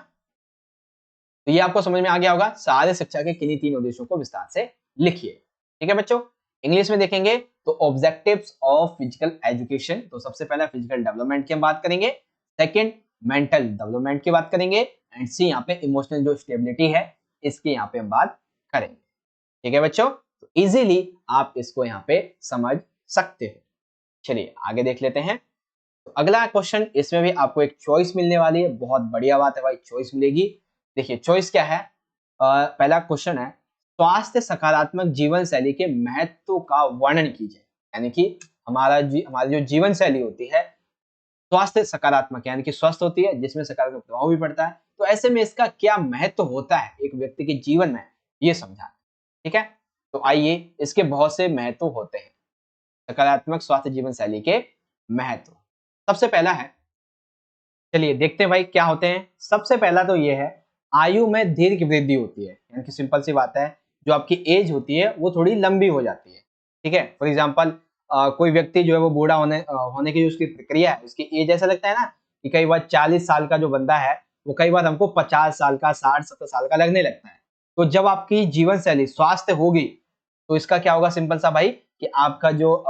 तो ये आपको समझ में आ गया होगा। सारे शिक्षा के किन्हीं तीन उद्देश्यों को विस्तार से लिखिए, ठीक है बच्चों। इंग्लिश में देखेंगे तो ऑब्जेक्टिव्स ऑफ फिजिकल एजुकेशन, तो सबसे पहला फिजिकल डेवलपमेंट की हम बात करेंगे, सेकंड मेंटल डेवलपमेंट की बात करेंगे, एंड सी यहाँ पे इमोशनल जो स्टेबिलिटी है इसकी यहाँ पे हम बात करेंगे, ठीक है बच्चों। तो इजीली आप इसको यहाँ पे समझ सकते हो। चलिए आगे देख लेते हैं। तो अगला क्वेश्चन, इसमें भी आपको एक चॉइस मिलने वाली है, बहुत बढ़िया बात है भाई, चॉइस मिलेगी। देखिए चॉइस क्या है, पहला क्वेश्चन है स्वास्थ्य सकारात्मक जीवन शैली के महत्व का वर्णन कीजिए। यानी कि हमारी जो जीवन शैली होती है स्वास्थ्य सकारात्मक यानी कि स्वस्थ होती है, जिसमें सकारात्मक प्रभाव भी पड़ता है, तो ऐसे में इसका क्या महत्व होता है एक व्यक्ति के जीवन में, ये समझा, ठीक है। तो आइए, इसके बहुत से महत्व होते हैं, सकारात्मक स्वास्थ्य जीवन शैली के महत्व। सबसे पहला है, चलिए देखते हैं भाई क्या होते हैं। सबसे पहला तो ये है, आयु में दीर्घ वृद्धि होती है, यानी कि सिंपल सी बात है, जो आपकी एज होती है वो थोड़ी लंबी हो जाती है, ठीक है। फॉर एग्जाम्पल कोई व्यक्ति जो है वो बूढ़ा होने की जो उसकी प्रक्रिया है, उसकी एज ऐसा लगता है ना कि कई बार 40 साल का जो बंदा है वो कई बार हमको 50 साल का, 60-70 साल का लगने लगता है। तो जब आपकी जीवन शैली स्वास्थ्य होगी तो इसका क्या होगा, सिंपल सा भाई, कि आपका जो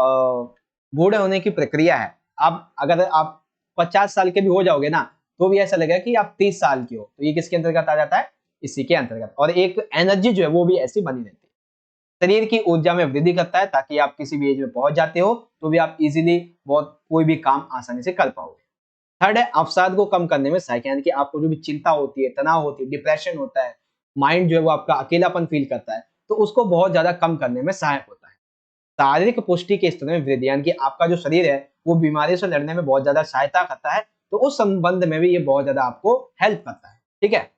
बूढ़े होने की प्रक्रिया है, अब अगर आप 50 साल के भी हो जाओगे ना तो भी ऐसा लगेगा कि आप 30 साल की हो। तो ये किसके अंतर्गत आ जाता है, इसी के अंतर्गत। और एक एनर्जी जो है वो भी ऐसी बनी रहती है, शरीर की ऊर्जा में वृद्धि करता है, ताकि आप किसी भी एज में पहुंच जाते हो तो भी आप इजीली बहुत कोई भी काम आसानी से कर पाओगे। थर्ड है अवसाद को कम करने में सहायक, यानी कि आपको जो भी चिंता होती है, तनाव होती है, डिप्रेशन होता है, माइंड जो है वो आपका अकेलापन फील करता है, तो उसको बहुत ज्यादा कम करने में सहायक होता है। शारीरिक पुष्टि के स्तर में वृद्धि, यानी कि आपका जो शरीर है वो बीमारी से लड़ने में बहुत ज्यादा सहायता करता है, तो उस संबंध में भी ये बहुत ज्यादा आपको हेल्प करता है, ठीक है।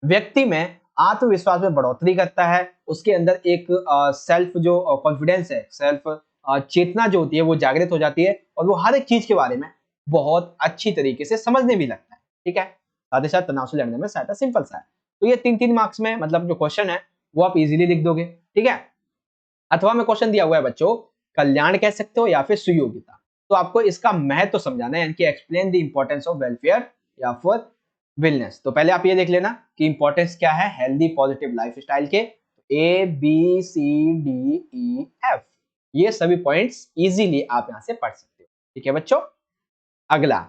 व्यक्ति में आत्मविश्वास में बढ़ोतरी करता है, उसके अंदर एक सेल्फ जो कॉन्फिडेंस है, सेल्फ चेतना जो होती है वो जागृत हो जाती है, और वो हर एक चीज के बारे में बहुत अच्छी तरीके से समझने भी लगता है, ठीक है। साथ ही साथ तनाव से लड़ने में सहायता, सिंपल सा है। तो ये 3-3 मार्क्स में मतलब जो क्वेश्चन है वो आप इजीली लिख दोगे, ठीक है। अथवा में क्वेश्चन दिया हुआ है बच्चों, कल्याण कह सकते हो या फिर सुयोग्यता, तो आपको इसका महत्व तो समझाना है, यानी कि explain the importance of welfare या फिर वेलनेस। तो पहले आप ये देख लेना कि इंपॉर्टेंस क्या है हेल्दी पॉजिटिव लाइफस्टाइल के, A B C D E F, ये सभी पॉइंट्स इजीली आप यहां से पढ़ सकते हो, ठीक है बच्चों। अगला,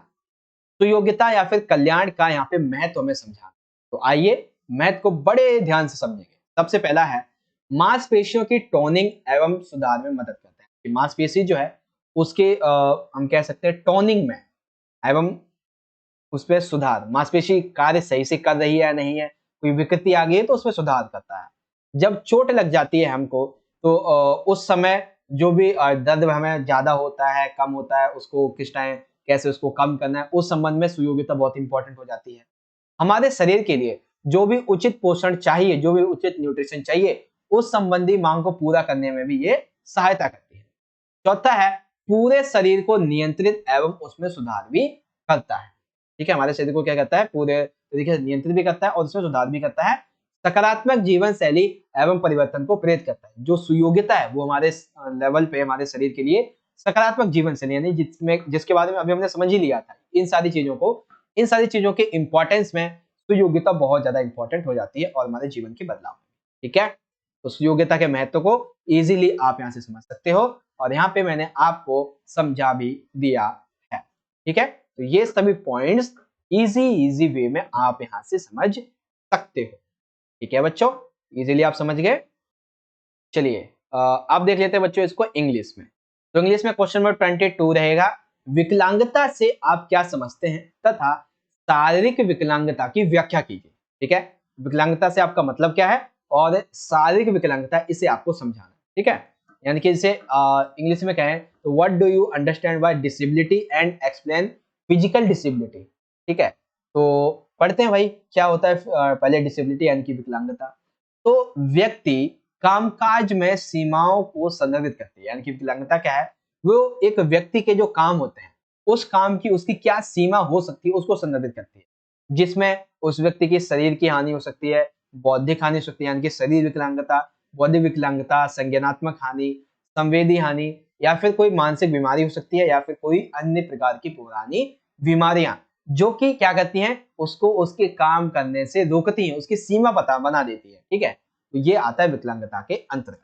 सुयोग्यता या फिर कल्याण का यहाँ पे महत्व हमें समझाना। तो आइए महत्व को बड़े ध्यान से समझेंगे। सबसे पहला है मांसपेशियों की टोनिंग एवं सुधार में मदद करते हैं, कि मांसपेशी जो है उसके हम कह सकते हैं टोनिंग में एवं उस पर सुधार, मांसपेशी कार्य सही से कर रही है या नहीं है, कोई विकृति आ गई है तो उसमें सुधार करता है। जब चोट लग जाती है हमको तो उस समय जो भी दर्द हमें ज्यादा होता है कम होता है, उसको किस टाइम कैसे उसको कम करना है, उस संबंध में सुयोग्यता बहुत इंपॉर्टेंट हो जाती है। हमारे शरीर के लिए जो भी उचित पोषण चाहिए, जो भी उचित न्यूट्रिशन चाहिए, उस संबंधी मांग को पूरा करने में भी ये सहायता करती है। चौथा है पूरे शरीर को नियंत्रित एवं उसमें सुधार भी करता है, ठीक है। हमारे शरीर को क्या करता है, पूरे तरीके से नियंत्रित भी करता है और उसमें सुधार भी करता है। सकारात्मक जीवन शैली एवं परिवर्तन को प्रेरित करता है। जो सुयोग्यता है वो हमारे लेवल पे हमारे शरीर के लिए सकारात्मक जीवन शैली, यानी जिसके बारे में अभी हमने समझ ही लिया था, इन सारी चीजों के इंपॉर्टेंस में सुयोग्यता बहुत ज्यादा इंपॉर्टेंट हो जाती है और हमारे जीवन के बदलाव, ठीक है। तो सुयोग्यता के महत्व को इजीली आप यहाँ से समझ सकते हो, और यहाँ पे मैंने आपको समझा भी दिया है, ठीक है। तो ये सभी पॉइंट्स इजी वे में आप यहाँ से समझ सकते हो, ठीक है बच्चों, इजीली आप समझ गए। चलिए अब देख लेते हैं बच्चों इसको इंग्लिश में। तो इंग्लिश में क्वेश्चन नंबर 22 रहेगा, विकलांगता से आप क्या समझते हैं तथा शारीरिक विकलांगता की व्याख्या कीजिए, ठीक है। विकलांगता से आपका मतलब क्या है और शारीरिक विकलांगता इसे आपको समझाना, ठीक है। यानी कि इसे इंग्लिश में कहें तो what do you understand by disability and explain physical disability, ठीक है। तो पढ़ते हैं भाई क्या होता है। पहले डिसेबिलिटी यानी कि विकलांगता। तो व्यक्ति कामकाज में सीमाओं को संदर्भित करती है, यानी कि विकलांगता क्या है, वो एक व्यक्ति के जो काम होते हैं उस काम की उसकी क्या सीमा हो सकती है उसको संदर्भित करती है, जिसमें उस व्यक्ति की शरीर की हानि हो सकती है, बौद्धिक हानि हो सकती है यानी कि शरीर विकलांगता, बौद्धिक विकलांगता, संज्ञानात्मक हानि, संवेदी हानि, या फिर कोई मानसिक बीमारी हो सकती है, या फिर कोई अन्य प्रकार की पुरानी बीमारियां जो कि क्या करती हैं उसको उसके काम करने से रोकती हैं, उसकी सीमा पता बना देती है। ठीक है, तो ये आता है विकलांगता के अंतर्गत।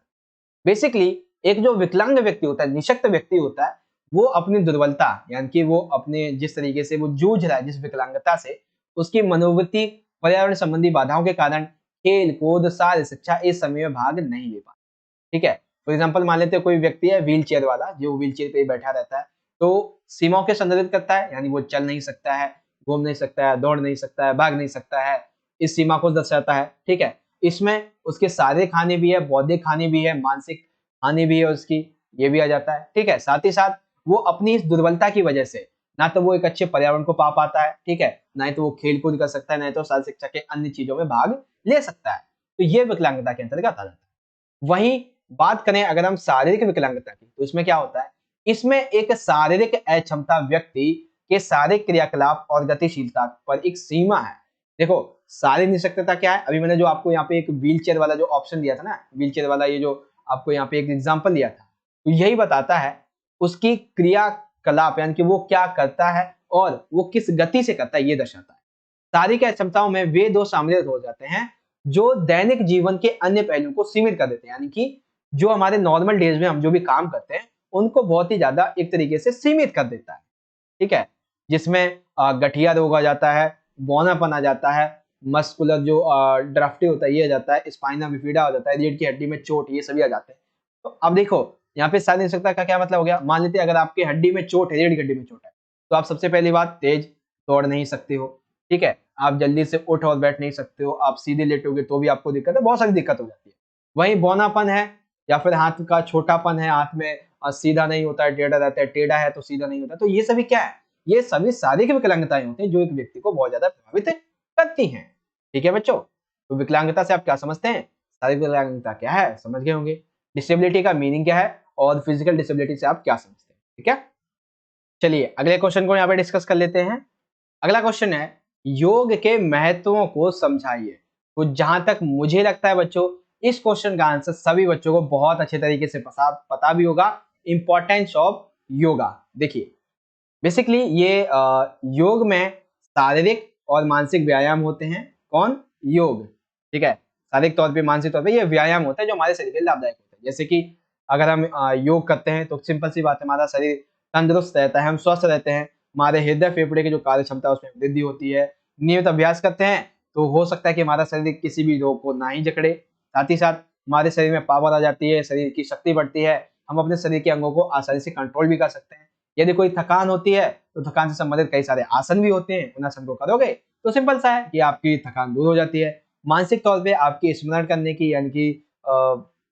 बेसिकली एक जो विकलांग व्यक्ति होता है, निशक्त व्यक्ति होता है, वो अपनी दुर्बलता यानी कि वो अपने जिस तरीके से वो जूझ रहा है जिस विकलांगता से, उसकी मनोवृत्ति पर्यावरण संबंधी बाधाओं के कारण खेल कूद सारी शिक्षा इस समय में भाग नहीं ले पाता। ठीक है, फॉर एग्जाम्पल मान लेते हैं कोई व्यक्ति है व्हील चेयर वाला, जो व्हील चेयर पे बैठा रहता है, तो सीमाओं के संदर्भित करता है, यानी वो चल नहीं सकता है, घूम नहीं सकता है, दौड़ नहीं सकता है, भाग नहीं सकता है, इस सीमा को दर्शाता है। ठीक है, इसमें उसके शारीरिक हानि भी है, बौद्धिक हानि भी है, मानसिक हानि भी है उसकी, ये भी आ जाता है। ठीक है, साथ ही साथ वो अपनी इस दुर्बलता की वजह से ना तो वो एक अच्छे पर्यावरण को पा पाता है, ठीक है, ना ही तो वो खेल कूद कर सकता है, ना ही तो शारीरिक शिक्षा के अन्य चीजों में भाग ले सकता है। तो ये विकलांगता के अंतर्गत आ जाता है। वहीं बात करें अगर हम शारीरिक विकलांगता की, तो इसमें क्या होता है, इसमें एक शारीरिक अक्षमता व्यक्ति के शारीरिक क्रियाकलाप और गतिशीलता पर एक सीमा है। देखो शारीरिक निशक्तता क्या है, अभी मैंने जो आपको यहाँ पे एक व्हील चेयर वाला जो ऑप्शन दिया था ना, व्हील चेयर वाला ये जो आपको यहाँ पे एक एग्जाम्पल दिया था, तो यही बताता है उसकी क्रियाकलाप यानी कि वो क्या करता है और वो किस गति से करता है, ये दर्शाता है। शारीरिक अक्षमताओं में वे दो सम्मिलित हो जाते हैं जो दैनिक जीवन के अन्य पहलुओं को सीमित कर देते हैं, यानी कि जो हमारे नॉर्मल डेज में हम जो भी काम करते हैं उनको बहुत ही ज्यादा एक तरीके से सीमित कर देता है। ठीक है, जिसमें गठिया रोग आ जाता है, बौनापन आ जाता है, मस्कुलर जो ड्राफ्टी होता है ये आ जाता है, स्पाइना बिफिडा हो जाता है, रीढ़ की हड्डी में चोट, ये सभी आ जाते हैं। तो अब देखो यहाँ पे शारीरिक निशक्तता का क्या मतलब हो गया, मान लेते हैं अगर आपकी हड्डी में चोट है, रीढ़ की हड्डी में चोट है, तो आप सबसे पहली बात तेज दौड़ नहीं सकते हो। ठीक है, आप जल्दी से उठ और बैठ नहीं सकते हो, आप सीधे लेटोगे तो भी आपको दिक्कत है, बहुत सारी दिक्कत हो जाती है। वहीं बौनापन है, या फिर हाथ का छोटापन है, हाथ में सीधा नहीं होता है, टेढ़ा रहता है, टेढ़ा है तो सीधा नहीं होता, तो ये सभी क्या है, ये सभी शारीरिक विकलांगताएं होती हैं जो एक व्यक्ति को बहुत ज्यादा प्रभावित करती हैं। ठीक है बच्चों, तो विकलांगता से आप क्या समझते हैं, शारीरिक विकलांगता क्या है समझ गए होंगे, डिसेबिलिटी का मीनिंग क्या है, और फिजिकल डिसेबिलिटी से आप क्या समझते हैं। ठीक है, चलिए अगले क्वेश्चन को यहाँ पे डिस्कस कर लेते हैं। अगला क्वेश्चन है योग के महत्वों को समझाइए। तो जहां तक मुझे लगता है बच्चों, इस क्वेश्चन का आंसर सभी बच्चों को बहुत अच्छे तरीके से पता भी होगा। इंपॉर्टेंस ऑफ योगा, देखिए बेसिकली ये योग में शारीरिक और मानसिक व्यायाम होते हैं। कौन, योग। ठीक है, शारीरिक तौर पे मानसिक तौर पे ये व्यायाम होते हैं जो हमारे शरीर के लिए लाभदायक होते हैं। जैसे कि अगर हम योग करते हैं तो सिंपल सी बात है, हमारा शरीर तंदुरुस्त रहता है, हम स्वस्थ रहते हैं, हमारे हृदय फेफड़े की जो कार्य क्षमता है उसमें वृद्धि होती है। नियमित अभ्यास करते हैं तो हो सकता है कि हमारा शरीर किसी भी रोग को ना ही जकड़े, साथ ही साथ हमारे शरीर में पावर आ जाती है, शरीर की शक्ति बढ़ती है, हम अपने शरीर के अंगों को आसानी से कंट्रोल भी कर सकते हैं। यदि कोई थकान होती है तो थकान से संबंधित कई सारे आसन भी होते हैं, उन आसन को करोगे तो सिंपल सा है कि आपकी थकान दूर हो जाती है। मानसिक तौर पे आपकी स्मरण करने की यानी कि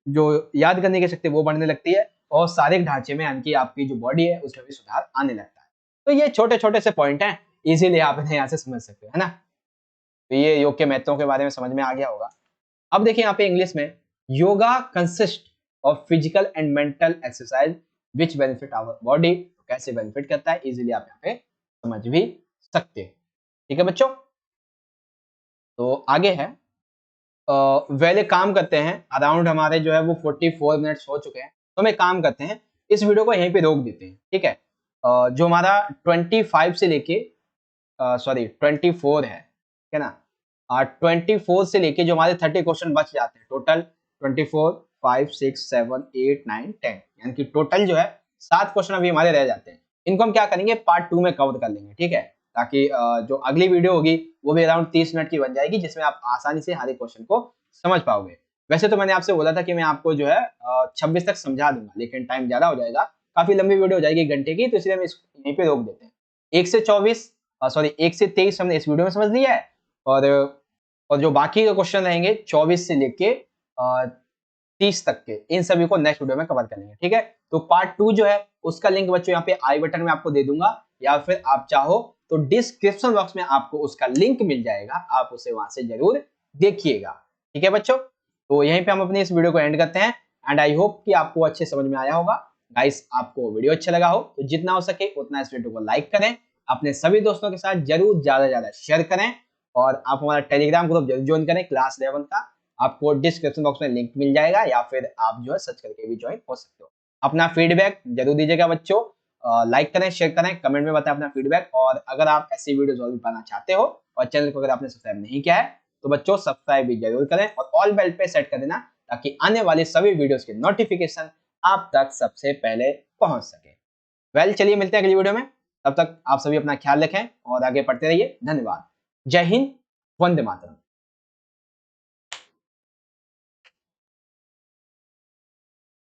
जो याद करने की शक्ति वो बढ़ने लगती है, और शारीरिक ढांचे में यानी कि आपकी जो बॉडी है उसमें भी सुधार आने लगता है। तो ये छोटे छोटे से पॉइंट हैं, इजीली आप इन्हें यहाँ से समझ सकते हो, है ना। तो ये योग के महत्वों के बारे में समझ में आ गया होगा। अब देखिए यहाँ पे इंग्लिश में, yoga consist of physical and mental exercise which benefit our body, कैसे बेनिफिट करता है इजीली आप यहाँ पे समझ भी सकते हैं। ठीक है बच्चों, तो आगे है वेले काम करते हैं, अराउंड हमारे जो है वो 44 मिनट्स हो चुके हैं, तो हम एक काम करते हैं इस वीडियो को यहीं पे रोक देते हैं। ठीक है, जो हमारा 25 से लेके सॉरी 24 है, ठीक है ना, 24 से लेके जो हमारे 30 क्वेश्चन बच जाते हैं टोटल, 24 5 6 7 8 9 10, यानी कि टोटल जो है 7 क्वेश्चन अभी हमारे रह जाते हैं। इनको हम क्या करेंगे, पार्ट 2 में कवर कर लेंगे। ठीक है, ताकि जो अगली वीडियो होगी वो भी अराउंड 30 मिनट की बन जाएगी, जिसमें आप आसानी से हर एक क्वेश्चन को समझ पाओगे। वैसे तो मैंने आपसे बोला था कि मैं आपको जो है 26 तक समझा दूंगा, लेकिन टाइम ज्यादा हो जाएगा, काफी लंबी वीडियो हो जाएगी 1 घंटे की, तो इसलिए हम यहीं पे रोक देते हैं। 1 से 24 सॉरी 1 से 23 हमने इस वीडियो में समझ लिया है, और जो बाकी के क्वेश्चन रहेंगे 24 से लेके 30 तक के, इन सभी को नेक्स्ट वीडियो में कवर करेंगे। ठीक है, तो पार्ट 2 जो है उसका लिंक बच्चों यहाँ पे आई बटन में आपको दे दूंगा, या फिर आप चाहो तो डिस्क्रिप्शन बॉक्स में आपको उसका लिंक मिल जाएगा, आप उसे वहां से जरूर देखिएगा। ठीक है बच्चों, तो यहीं पे हम अपने इस वीडियो को एंड करते हैं एंड आई होप कि आपको अच्छे समझ में आया होगा। गाइस, आपको वीडियो अच्छा लगा हो तो जितना हो सके उतना इस वीडियो को लाइक करें, अपने सभी दोस्तों के साथ जरूर ज्यादा से ज्यादा शेयर करें और आप हमारा टेलीग्राम ग्रुप जरूर ज्वाइन करें क्लास 11 का। आपको डिस्क्रिप्शन बॉक्स में लिंक मिल जाएगा या फिर आप जो है सर्च करके भी ज्वाइन हो सकते हो। अपना फीडबैक जरूर दीजिएगा बच्चों, लाइक करें, शेयर करें, कमेंट में बताएं अपना फीडबैक। और अगर आप ऐसी वीडियोस और भी पाना चाहते हो और चैनल को अगर आपने सब्सक्राइब नहीं किया है तो बच्चों सब्सक्राइब भी जरूर करें और ऑल बेल पे सेट कर देना ताकि आने वाली सभी वीडियोस की नोटिफिकेशन आप तक सबसे पहले पहुंच सके। वेल, चलिए मिलते हैं अगली वीडियो में। तब तक आप सभी अपना ख्याल रखें और आगे पढ़ते रहिए। धन्यवाद। जय हिंद, वंदे मातरम।